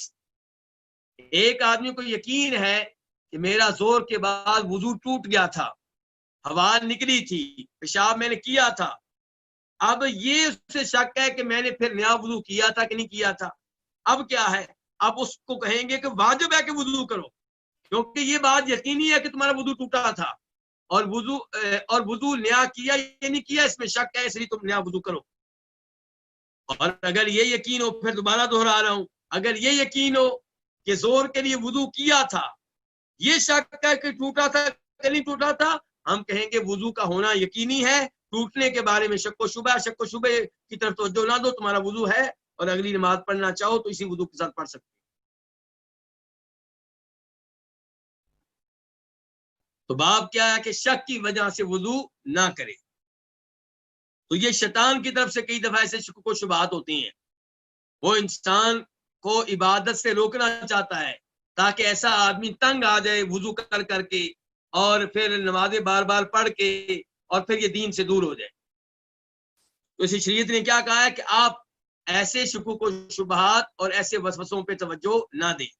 ایک آدمی کو یقین ہے کہ میرا زور کے بعد وضو ٹوٹ گیا تھا، ہوا نکلی تھی، پیشاب میں نے کیا تھا، اب یہ اس سے شک ہے کہ میں نے پھر نیا وضو کیا تھا کہ نہیں کیا تھا، اب کیا ہے؟ اب اس کو کہیں گے کہ واجب ہے کہ وضو کرو، کیونکہ یہ بات یقینی ہے کہ تمہارا وضو ٹوٹا تھا، اور وضو نیا کیا یا نہیں کیا اس میں شک ہے، اس لیے تم نیا وضو کرو۔ اور اگر یہ یقین ہو، پھر دوبارہ دہرا رہا ہوں، اگر یہ یقین ہو کہ زور کے لیے وضو کیا تھا، یہ شک ہے کہ ٹوٹا تھا کہ نہیں ٹوٹا تھا، ہم کہیں گے وضو کا ہونا یقینی ہے، ٹوٹنے کے بارے میں شک و شبہ کی طرف توجہ نہ دو، تمہارا وضو ہے، اور اگلی نماز پڑھنا چاہو تو اسی وضو کے ساتھ پڑھ سکتے۔ تو باب کیا ہے کہ شک کی وجہ سے وضو نہ کرے۔ تو یہ شیطان کی طرف سے کئی دفعہ ایسے شک و شبہات ہوتی ہیں، وہ انسان کو عبادت سے روکنا چاہتا ہے تاکہ ایسا آدمی تنگ آ جائے وضو کر کر کے، اور پھر نمازیں بار بار پڑھ کے، اور پھر یہ دین سے دور ہو جائے۔ تو اسی شریعت نے کیا کہا ہے کہ آپ ایسے شکوک و شبہات اور ایسے وسوسوں پہ توجہ نہ دیں۔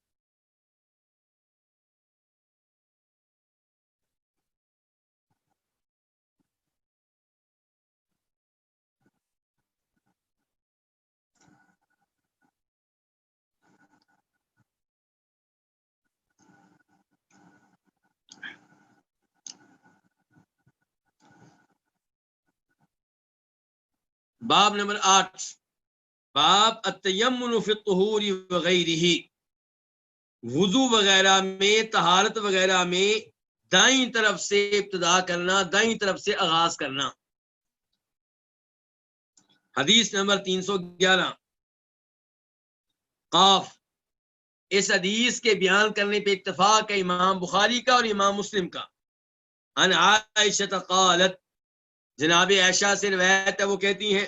باب نمبر 8، باب التیمن فی الطہور وغیرہ، وضو وغیرہ میں، طہارت وغیرہ میں دائیں طرف سے ابتدا کرنا، دائیں طرف سے آغاز کرنا۔ حدیث نمبر 311 قاف۔ اس حدیث کے بیان کرنے پہ اتفاق ہے امام بخاری کا اور امام مسلم کا۔ عن عائشہ قالت، جناب عائشہ سے روایت ہے، وہ کہتی ہیں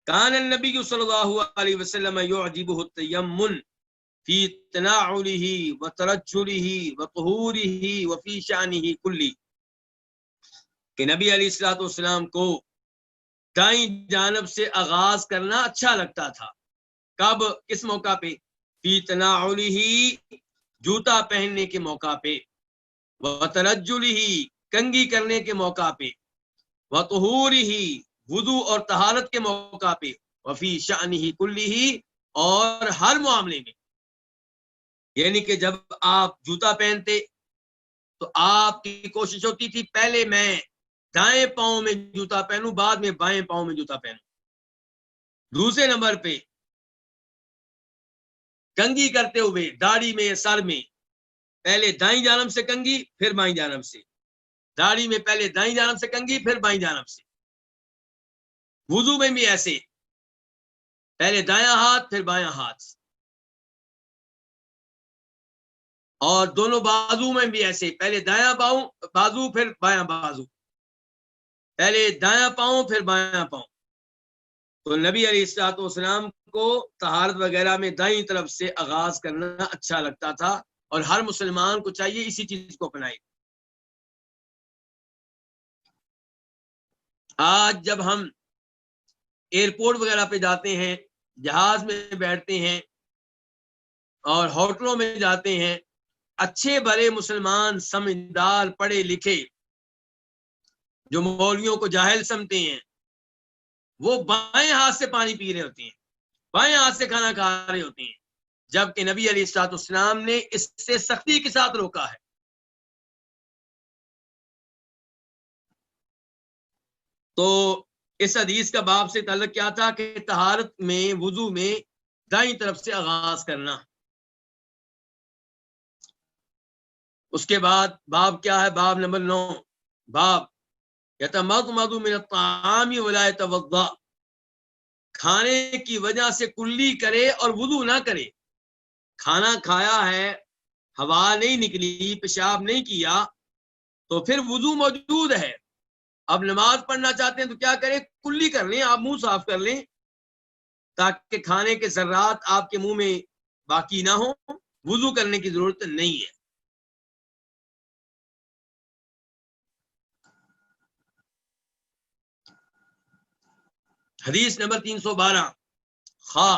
کان النبی صلی اللہ علیہ وسلم یعجبہ التیمن فی تناعلہ وترجلہ وطہورہ وفی شأنہ کلہ، کہ نبی علیہ الصلوۃ والسلام کو دائیں جانب سے آغاز کرنا اچھا لگتا تھا۔ کب؟ کس موقع پہ؟ فی تناعلہ، جوتا پہننے کے موقع پہ، وترجلہ، کنگھی کرنے کے موقع پہ، وطہورہ، وضو اور طہارت کے موقع پہ، وفی شأنہ کلہ، اور ہر معاملے میں۔ یعنی کہ جب آپ جوتا پہنتے تو آپ کی کوشش ہوتی تھی پہلے میں دائیں پاؤں میں جوتا پہنوں، بعد میں بائیں پاؤں میں جوتا پہنوں۔ دوسرے نمبر پہ کنگھی کرتے ہوئے داڑھی میں، سر میں، پہلے دائیں جانب سے کنگھی پھر بائیں جانب سے، داڑھی میں پہلے دائیں جانب سے کنگھی پھر بائیں جانب سے۔ وضو میں بھی ایسے، پہلے دایاں ہاتھ پھر بایاں ہاتھ۔ اور دونوں بازو میں بھی ایسے، پہلے دایاں بازو پھر بایاں بازو، پہلے دایاں پاؤں پھر بایاں پاؤں۔ تو نبی علیہ الصلوۃ والسلام کو طہارت وغیرہ میں دائیں طرف سے آغاز کرنا اچھا لگتا تھا، اور ہر مسلمان کو چاہیے اسی چیز کو اپنائے۔ آج جب ہم ایئرپورٹ وغیرہ پہ جاتے ہیں، جہاز میں بیٹھتے ہیں اور ہوٹلوں میں جاتے ہیں، اچھے بھلے مسلمان سمجھدار پڑھے لکھے جو مولویوں کو جاہل سمجھتے ہیں، وہ بائیں ہاتھ سے پانی پی رہے ہوتے ہیں، بائیں ہاتھ سے کھانا کھا رہے ہوتے ہیں، جبکہ نبی علیہ الصلوۃ والسلام نے اس سے سختی کے ساتھ روکا ہے۔ تو اس حدیث کا باب سے تعلق کیا تھا کہ طہارت میں، وضو میں دائیں طرف سے آغاز کرنا۔ اس کے بعد باب کیا ہے؟ باب نمبر 9، باب یتمضمض من الطعام ولا يتوضا، کھانے کی وجہ سے کلی کرے اور وضو نہ کرے۔ کھانا کھایا ہے، ہوا نہیں نکلی، پیشاب نہیں کیا، تو پھر وضو موجود ہے، اب نماز پڑھنا چاہتے ہیں تو کیا کریں؟ کلی کر لیں، آپ منہ صاف کر لیں تاکہ کھانے کے ذرات آپ کے منہ میں باقی نہ ہو، وضو کرنے کی ضرورت نہیں ہے۔ حدیث نمبر 312، خا،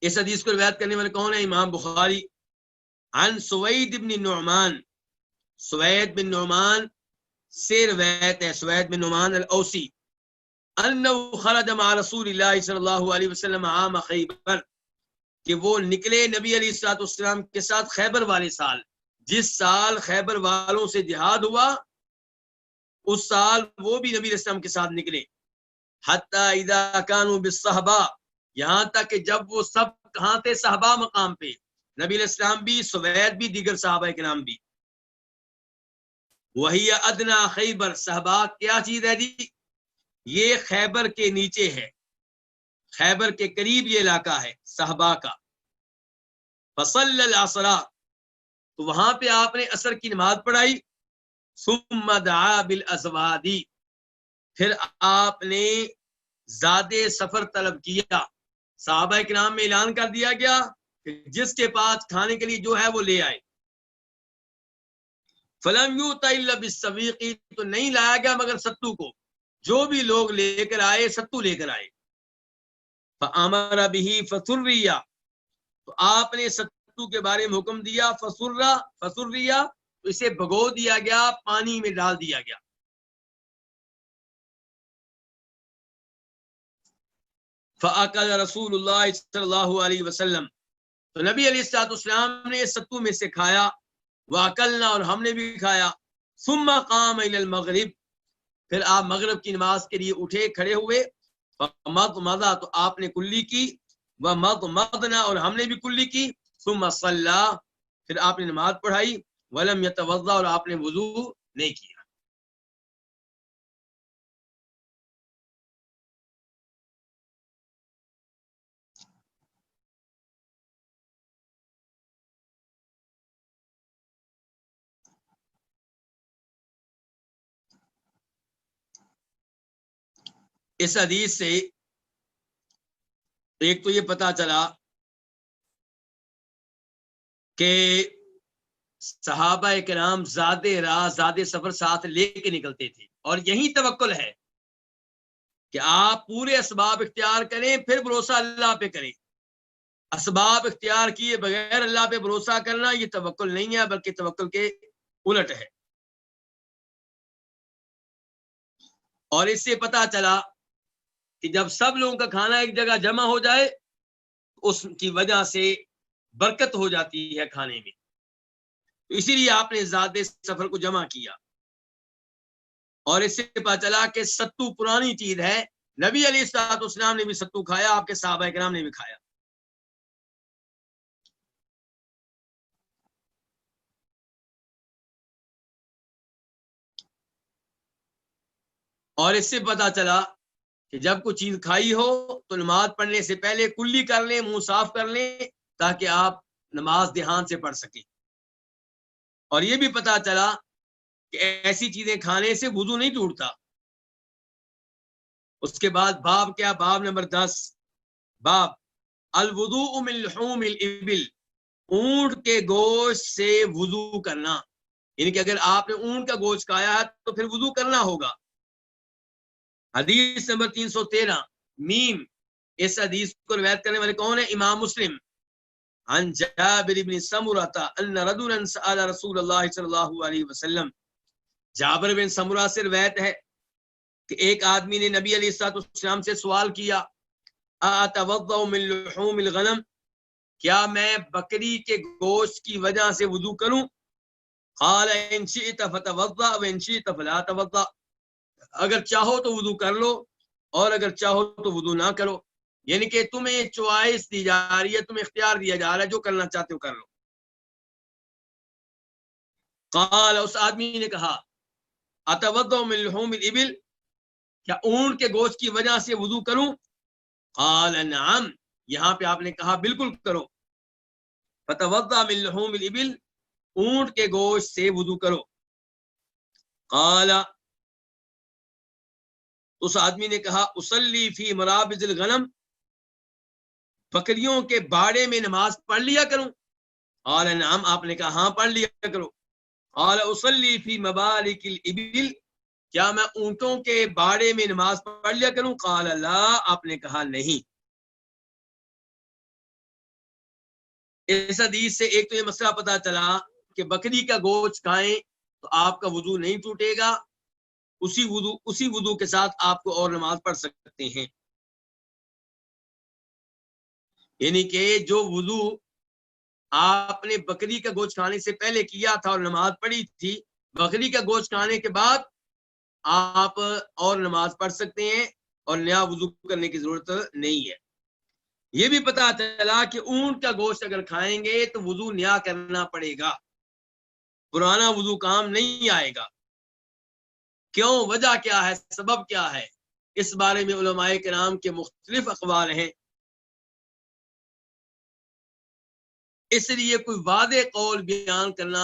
اس حدیث کو روایت کرنے والے کون ہیں؟ امام بخاری۔ عن سوید بن نعمان، سوید بن نعمان سے روایت ہے، سوید بن نعمان الاوسی، انه خرج مع رسول اللہ صلی اللہ علیہ وسلم عام خیبر، کہ وہ نکلے نبی علیہ الصلوۃ والسلام کے ساتھ خیبر والے سال، جس سال خیبر والوں سے جہاد ہوا اس سال وہ بھی نبی علیہ السلام کے ساتھ نکلے۔ حتی اذا كانوا بالصحبہ، یہاں تک کہ جب وہ سب کہاں تھے؟ صحابہ مقام پہ، نبی علیہ السلام بھی، سوید بھی، دیگر صحابہ کرام بھی۔ وہی ادنا خیبر، صحابہ کیا چیز ہے جی؟ یہ خیبر کے نیچے ہے، خیبر کے قریب یہ علاقہ ہے صحابہ کا۔ فصل العصر، تو وہاں پہ آپ نے عصر کی نماز پڑھائی۔ ثم دعا بالازواد، پھر آپ نے زیادہ سفر طلب کیا۔ صحابہ کرام میں اعلان کر دیا گیا کہ جس کے پاس کھانے کے لیے جو ہے وہ لے آئے۔ فلم یؤت الا بالسویق، تو نہیں لایا گیا مگر ستو کو، جو بھی لوگ لے کر آئے ستو لے کر آئے۔ فامر به فسریا، تو آپ نے ستو کے بارے میں حکم دیا، فسریا، تو اسے بھگو دیا گیا، پانی میں ڈال دیا گیا۔ فاکل رسول اللہ صلی اللہ علیہ وسلم، تو نبی علیہ الصلوۃ والسلام نے ستو میں سے کھایا، واکلنا، اور ہم نے بھی کھایا۔ ثم قام الی المغرب، پھر آپ مغرب کی نماز کے لیے اٹھے، کھڑے ہوئے۔ فمضمض، تو آپ نے کلی کی، ومضمضنا، اور ہم نے بھی کلی کی۔ ثم صلی، پھر آپ نے نماز پڑھائی۔ ولم یتوضا، اور آپ نے وضو نہیں کیا۔ اس حدیث سے ایک تو یہ پتا چلا کہ صحابہ کرام زیادہ راہ، زیادہ سفر ساتھ لے کے نکلتے تھے، اور یہی توکل ہے کہ آپ پورے اسباب اختیار کریں، پھر بھروسہ اللہ پہ کریں۔ اسباب اختیار کیے بغیر اللہ پہ بھروسہ کرنا یہ توکل نہیں ہے، بلکہ توکل کے الٹ ہے۔ اور اس سے پتا چلا کہ جب سب لوگوں کا کھانا ایک جگہ جمع ہو جائے اس کی وجہ سے برکت ہو جاتی ہے کھانے میں، تو اسی لیے آپ نے زیادہ سفر کو جمع کیا۔ اور اس سے پتا چلا کہ ستو پرانی چیز ہے، نبی علیہ الصلوۃ والسلام نے بھی ستو کھایا، آپ کے صحابہ کرام نے بھی کھایا۔ اور اس سے پتا چلا کہ جب کوئی چیز کھائی ہو تو نماز پڑھنے سے پہلے کلی کر لیں، منہ صاف کر لیں، تاکہ آپ نماز دھیان سے پڑھ سکیں. اور یہ بھی پتا چلا کہ ایسی چیزیں کھانے سے وضو نہیں ٹوٹتا. اس کے بعد باب کیا؟ باب نمبر 10، باب الوضوء من لحوم الابل، اونٹ کے گوشت سے وضو کرنا. یعنی کہ اگر آپ نے اونٹ کا گوشت کھایا ہے تو پھر وضو کرنا ہوگا. حدیث نمبر 313 میم. اس حدیث کو روایت کرنے والے کون ہیں؟ امام مسلم. عن جابر بن سمرہ ان رجلا سأل رسول اللہ صلی اللہ علیہ وسلم، جابر بن سمرہ سے روایت ہے کہ ایک آدمی نے نبی علیہ السلام سے سوال کیا، اتوضأ من لحوم الغنم، کیا میں بکری کے گوشت کی وجہ سے وضو کروں؟ قال ان شئت فتوضأ وان شئت فلا توضأ، اگر چاہو تو وضو کر لو اور اگر چاہو تو وضو نہ کرو. یعنی کہ تمہیں چوائس دی جا رہی ہے، تمہیں اختیار دیا جا رہا ہے، جو کرنا چاہتے ہو کر لو. قال، اس آدمی نے کہا، اتوضأ من لحوم الابل، کیا اونٹ کے گوشت کی وجہ سے وضو کروں؟ قال نعم، یہاں پہ آپ نے کہا بالکل کرو. فتوضأ من لحوم الابل، اونٹ کے گوشت سے وضو کرو. قال، اس آدمی نے کہا، اصلی فی مرابض الغنم، بکریوں کے باڑے میں نماز پڑھ لیا کروں؟ قال نعم، آپ نے کہا ہاں پڑھ لیا کرو. قال اصلی فی مبارک الابل، کیا میں اونٹوں کے باڑے میں نماز پڑھ لیا کروں؟ قال لا، آپ نے کہا نہیں. اس حدیث سے ایک تو یہ مسئلہ پتا چلا کہ بکری کا گوشت کھائیں تو آپ کا وضو نہیں ٹوٹے گا، اسی وضو کے ساتھ آپ کو اور نماز پڑھ سکتے ہیں. یعنی کہ جو وضو آپ نے بکری کا گوشت کھانے سے پہلے کیا تھا اور نماز پڑھی تھی، بکری کا گوشت کھانے کے بعد آپ اور نماز پڑھ سکتے ہیں اور نیا وضو کرنے کی ضرورت نہیں ہے. یہ بھی پتا چلا کہ اونٹ کا گوشت اگر کھائیں گے تو وضو نیا کرنا پڑے گا، پرانا وضو کام نہیں آئے گا. کیوں؟ وجہ کیا ہے، سبب کیا ہے؟ اس بارے میں علماء کرام کے مختلف اقوال ہیں. اس لیے کوئی واضح قول بیان کرنا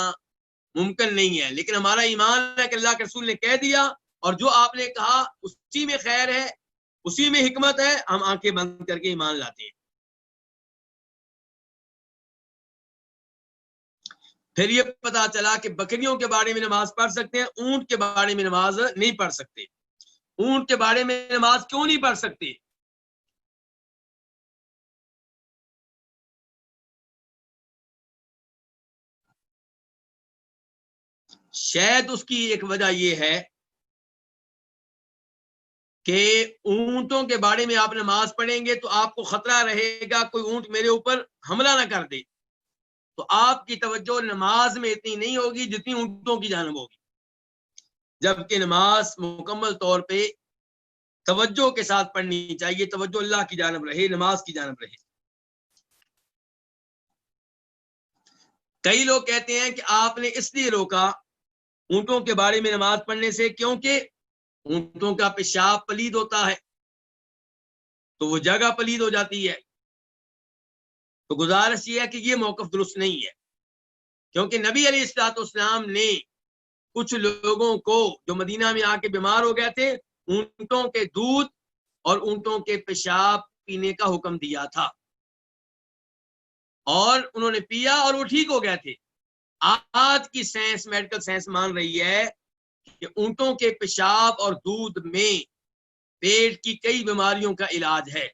ممکن نہیں ہے، لیکن ہمارا ایمان ہے کہ اللہ کے رسول نے کہہ دیا اور جو آپ نے کہا اسی میں خیر ہے، اسی میں حکمت ہے، ہم آنکھیں بند کر کے ایمان لاتے ہیں. پھر یہ پتا چلا کہ بکریوں کے بارے میں نماز پڑھ سکتے ہیں، اونٹ کے بارے میں نماز نہیں پڑھ سکتے. اونٹ کے بارے میں نماز کیوں نہیں پڑھ سکتے؟ شاید اس کی ایک وجہ یہ ہے کہ اونٹوں کے بارے میں آپ نماز پڑھیں گے تو آپ کو خطرہ رہے گا کوئی اونٹ میرے اوپر حملہ نہ کر دے، تو آپ کی توجہ نماز میں اتنی نہیں ہوگی جتنی اونٹوں کی جانب ہوگی. جبکہ نماز مکمل طور پہ توجہ کے ساتھ پڑھنی چاہیے، توجہ اللہ کی جانب رہے، نماز کی جانب رہے. کئی لوگ کہتے ہیں کہ آپ نے اس لیے روکا اونٹوں کے بارے میں نماز پڑھنے سے کیونکہ اونٹوں کا پیشاب پلید ہوتا ہے تو وہ جگہ پلید ہو جاتی ہے. تو گزارش یہ ہے کہ یہ موقف درست نہیں ہے، کیونکہ نبی علیہ السلام نے کچھ لوگوں کو جو مدینہ میں آ کے بیمار ہو گئے تھے اونٹوں کے دودھ اور اونٹوں کے پیشاب پینے کا حکم دیا تھا، اور انہوں نے پیا اور وہ ٹھیک ہو گئے تھے. آج کی سائنس، میڈیکل سائنس مان رہی ہے کہ اونٹوں کے پیشاب اور دودھ میں پیٹ کی کئی بیماریوں کا علاج ہے.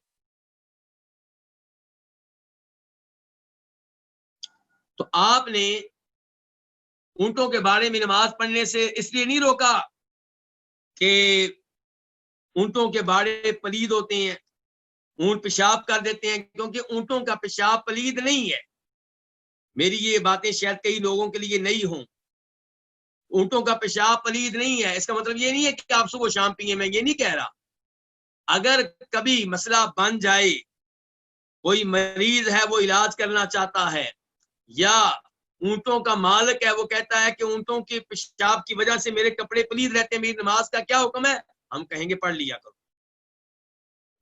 تو آپ نے اونٹوں کے بارے میں نماز پڑھنے سے اس لیے نہیں روکا کہ اونٹوں کے باڑے پلید ہوتے ہیں، اونٹ پیشاب کر دیتے ہیں، کیونکہ اونٹوں کا پیشاب پلید نہیں ہے. میری یہ باتیں شاید کئی لوگوں کے لیے نئی ہوں. اونٹوں کا پیشاب پلید نہیں ہے، اس کا مطلب یہ نہیں ہے کہ آپ صبح شام پیئیں، میں یہ نہیں کہہ رہا. اگر کبھی مسئلہ بن جائے، کوئی مریض ہے وہ علاج کرنا چاہتا ہے، یا اونٹوں کا مالک ہے وہ کہتا ہے کہ اونٹوں کے پیشاب کی وجہ سے میرے کپڑے پلید رہتے ہیں، میری نماز کا کیا حکم ہے؟ ہم کہیں گے پڑھ لیا کرو.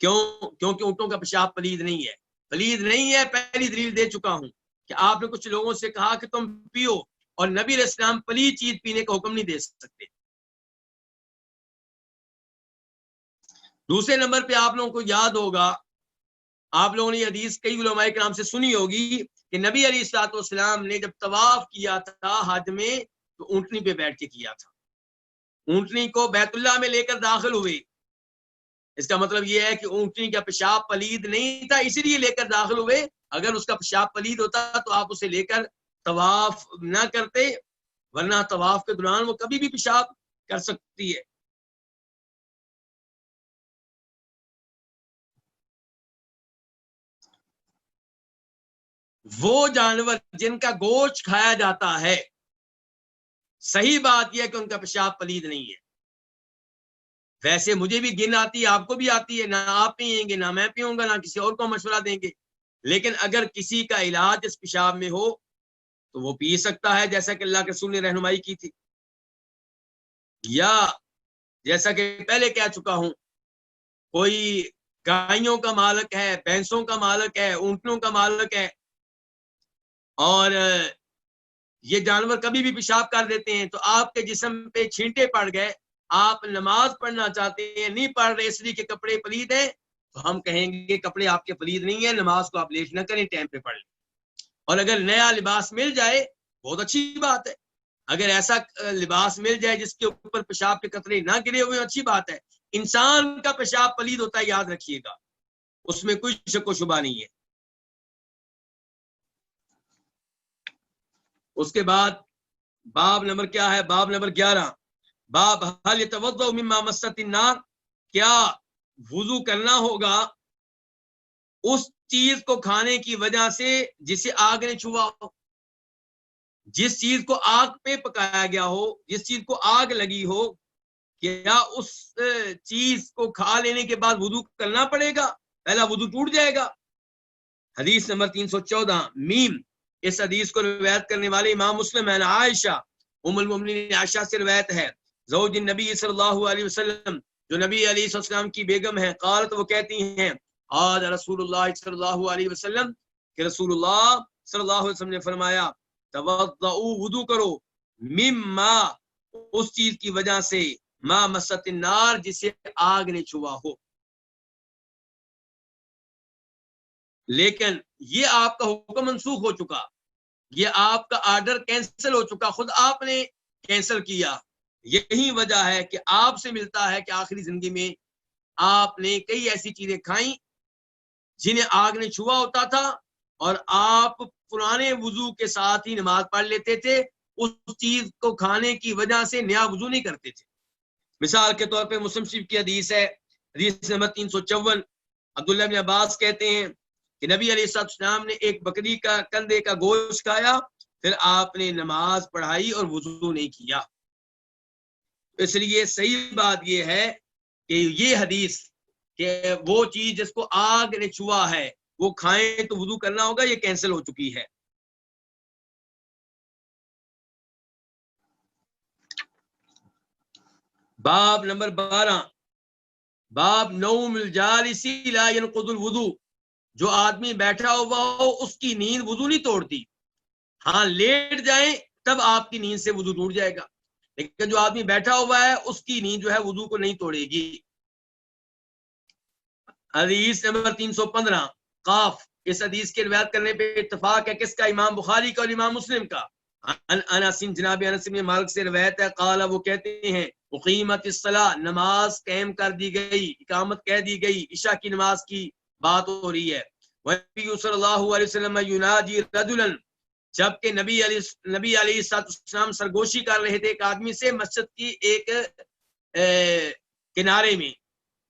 کیوں؟ کیونکہ اونٹوں کا پیشاب پلید نہیں ہے. پلید نہیں ہے، پہلی دلیل دے چکا ہوں. کہ آپ نے کچھ لوگوں سے کہا کہ تم پیو، اور نبی علیہ السلام پلید چیز پینے کا حکم نہیں دے سکتے۔ دوسرے نمبر پہ آپ لوگوں کو یاد ہوگا، آپ لوگوں نے یہ حدیث کئی علماء کرام سے سنی ہوگی کہ نبی علیہ الصلوۃ والسلام نے جب طواف کیا تھا حج میں تو اونٹنی پہ بیٹھ کے کیا تھا، اونٹنی کو بیت اللہ میں لے کر داخل ہوئے۔ اس کا مطلب یہ ہے کہ اونٹنی کا پیشاب پلید نہیں تھا، اسی لیے لے کر داخل ہوئے۔ اگر اس کا پیشاب پلید ہوتا تو آپ اسے لے کر طواف نہ کرتے، ورنہ طواف کے دوران وہ کبھی بھی پیشاب کر سکتی ہے۔ وہ جانور جن کا گوشت کھایا جاتا ہے، صحیح بات یہ ہے کہ ان کا پیشاب پلید نہیں ہے۔ ویسے مجھے بھی گن آتی ہے، آپ کو بھی آتی ہے، نہ آپ پیئیں گے، نہ میں پیوں گا، نہ کسی اور کو مشورہ دیں گے، لیکن اگر کسی کا علاج اس پیشاب میں ہو تو وہ پی سکتا ہے، جیسا کہ اللہ کے رسول نے رہنمائی کی تھی۔ یا جیسا کہ پہلے کہہ چکا ہوں، کوئی گائیوں کا مالک ہے، بھینسوں کا مالک ہے، اونٹنوں کا مالک ہے، اور یہ جانور کبھی بھی پیشاب کر دیتے ہیں، تو آپ کے جسم پہ چھینٹے پڑ گئے، آپ نماز پڑھنا چاہتے ہیں، نہیں پڑھ رہے اس لیے کہ کپڑے پلید ہیں، تو ہم کہیں گے کپڑے آپ کے پلید نہیں ہیں، نماز کو آپ لیٹ نہ کریں، ٹائم پہ پڑھ لیں۔ اور اگر نیا لباس مل جائے بہت اچھی بات ہے، اگر ایسا لباس مل جائے جس کے اوپر پیشاب کے قطرے نہ گرے ہوئے، اچھی بات ہے۔ انسان کا پیشاب پلید ہوتا ہے، یاد رکھیے گا، اس میں کوئی شک و شبہ نہیں ہے۔ اس کے بعد باب نمبر کیا ہے؟ باب نمبر 11، باب حل یتوضأ مما مست النار، کیا وضو کرنا ہوگا اس چیز کو کھانے کی وجہ سے جسے آگ نے چھوا ہو؟ جس چیز کو آگ پہ پکایا گیا ہو، جس چیز کو آگ لگی ہو، کیا اس چیز کو کھا لینے کے بعد وضو کرنا پڑے گا؟ پہلا وضو ٹوٹ جائے گا؟ حدیث نمبر 314 میم، اس حدیث کو روایت کرنے والے امام مسلم ہے، عائشہ ام المؤمنین عائشہ سے روایت ہے، زوج النبی صلی اللہ علیہ وسلم، جو نبی علیہ السلام کی بیگم ہے، قالت، وہ کہتی ہیں، آج رسول اللہ صلی اللہ علیہ وسلم، کہ رسول اللہ صلی اللہ علیہ وسلم نے فرمایا، توضؤ، وضو کرو، مما، اس چیز کی وجہ سے، ما مست النار، جسے آگ نے چھوا ہو۔ لیکن یہ آپ کا حکم منسوخ ہو چکا، یہ آپ کا آرڈر کینسل ہو چکا، خود آپ نے کینسل کیا۔ یہی وجہ ہے کہ آپ سے ملتا ہے کہ آخری زندگی میں آپ نے کئی ایسی چیزیں کھائیں جنہیں آگ نے چھوا ہوتا تھا، اور آپ پرانے وضو کے ساتھ ہی نماز پڑھ لیتے تھے، اس چیز کو کھانے کی وجہ سے نیا وضو نہیں کرتے تھے۔ مثال کے طور پہ مسلم شریف کی حدیث ہے، حدیث نمبر 354، عبداللہ بن عباس کہتے ہیں کہ نبی علیہ السلام نے ایک بکری کا کندھے کا گوشت کھایا، پھر آپ نے نماز پڑھائی اور وضو نہیں کیا۔ اس لیے صحیح بات یہ ہے کہ یہ حدیث کہ وہ چیز جس کو آگ نے چھوا ہے وہ کھائیں تو وضو کرنا ہوگا، یہ کینسل ہو چکی ہے۔ باب نمبر 12، باب نوم الجالس لا ينقض الوضو، جو آدمی بیٹھا ہوا ہو اس کی نیند وضو نہیں توڑتی، ہاں لیٹ جائیں تب آپ کی نیند سے وضو ٹوٹ جائے گا، لیکن جو آدمی بیٹھا ہوا ہے اس کی نیند جو ہے وضو کو نہیں توڑے گی۔ حدیث نمبر 315 قاف، اس حدیث کے روایت کرنے پہ اتفاق ہے، کس کا؟ امام بخاری کا اور امام مسلم کا۔ انس، جناب انس بن مالک سے روایت ہے، قال، وہ کہتے ہیں، اقیمت الصلاۃ، نماز قائم کر دی گئی، اقامت کہہ دی گئی، عشاء کی نماز کی بات ہو رہی ہے۔ نبی صلی اللہ علیہ وسلم یناجی رجلا، جبکہ نبی علیہ السلام سرگوشی کر رہے تھے ایک آدمی سے، مسجد کی ایک کنارے میں،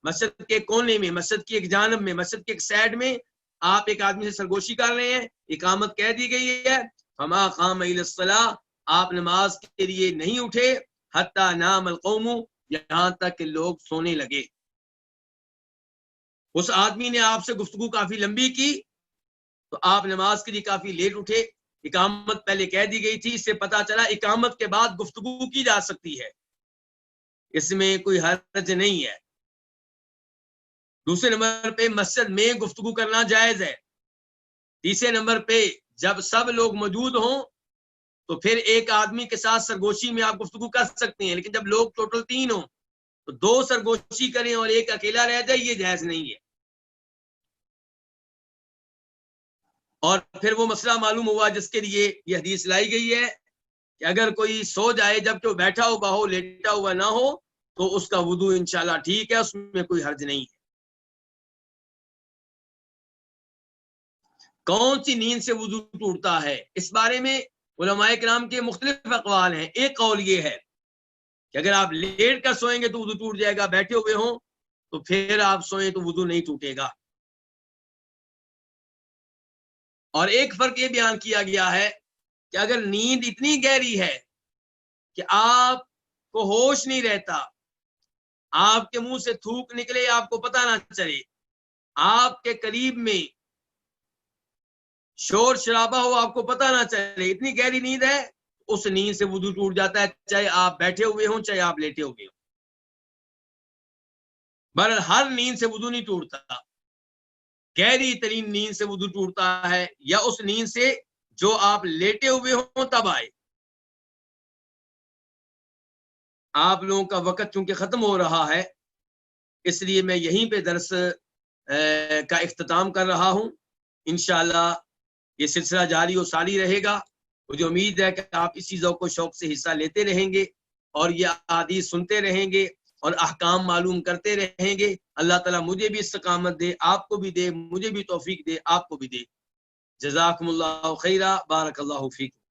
مسجد کے کونے میں، مسجد کی ایک جانب میں، مسجد کے ایک سائڈ میں آپ ایک آدمی سے سرگوشی کر رہے ہیں، اقامت کہہ دی گئی ہے، فما قام الی الصلاۃ، آپ نماز کے لیے نہیں اٹھے، حتی نام القوم، یہاں تک کہ لوگ سونے لگے۔ اس آدمی نے آپ سے گفتگو کافی لمبی کی تو آپ نماز کے لیے کافی لیٹ اٹھے، اقامت پہلے کہہ دی گئی تھی، اس سے پتا چلا اقامت کے بعد گفتگو کی جا سکتی ہے، اس میں کوئی حرج نہیں ہے۔ دوسرے نمبر پہ مسجد میں گفتگو کرنا جائز ہے۔ تیسرے نمبر پہ جب سب لوگ موجود ہوں تو پھر ایک آدمی کے ساتھ سرگوشی میں آپ گفتگو کر سکتے ہیں، لیکن جب لوگ ٹوٹل 3 ہوں تو 2 سرگوشی کریں اور ایک اکیلا رہ جائے، یہ جائز نہیں ہے۔ اور پھر وہ مسئلہ معلوم ہوا جس کے لیے یہ حدیث لائی گئی ہے کہ اگر کوئی سو جائے جبکہ وہ بیٹھا ہوا ہو، لیٹا ہوا نہ ہو، تو اس کا وضو انشاءاللہ ٹھیک ہے، اس میں کوئی حرج نہیں ہے۔ کون سی نیند سے وضو ٹوٹتا ہے، اس بارے میں علماء کرام کے مختلف اقوال ہیں۔ ایک قول یہ ہے کہ اگر آپ لیٹ کر سوئیں گے تو وضو ٹوٹ جائے گا، بیٹھے ہوئے ہوں تو پھر آپ سوئیں تو وضو نہیں ٹوٹے گا۔ اور ایک فرق یہ بیان کیا گیا ہے کہ اگر نیند اتنی گہری ہے کہ آپ کو ہوش نہیں رہتا، آپ کے منہ سے تھوک نکلے آپ کو پتہ نہ چلے، آپ کے قریب میں شور شرابہ ہو آپ کو پتہ نہ چلے، اتنی گہری نیند ہے، اس نیند سے وضو ٹوٹ جاتا ہے، چاہے آپ بیٹھے ہوئے ہوں چاہے آپ لیٹے ہوئے ہوں۔ بہرحال ہر نیند سے وضو نہیں ٹوٹتا، گہری ترین نیند سے وضو ٹوٹتا ہے، یا اس نیند سے جو آپ لیٹے ہوئے ہوں تب آئے۔ آپ لوگوں کا وقت چونکہ ختم ہو رہا ہے، اس لیے میں یہیں پہ درس کا اختتام کر رہا ہوں۔ انشاءاللہ یہ سلسلہ جاری و ساری رہے گا۔ مجھے امید ہے کہ آپ اسی ذوق و شوق سے حصہ لیتے رہیں گے اور یہ احادیث سنتے رہیں گے اور احکام معلوم کرتے رہیں گے۔ اللہ تعالیٰ مجھے بھی استقامت دے، آپ کو بھی دے، مجھے بھی توفیق دے، آپ کو بھی دے۔ جزاکم اللہ خیرہ، بارک اللہ فیکم۔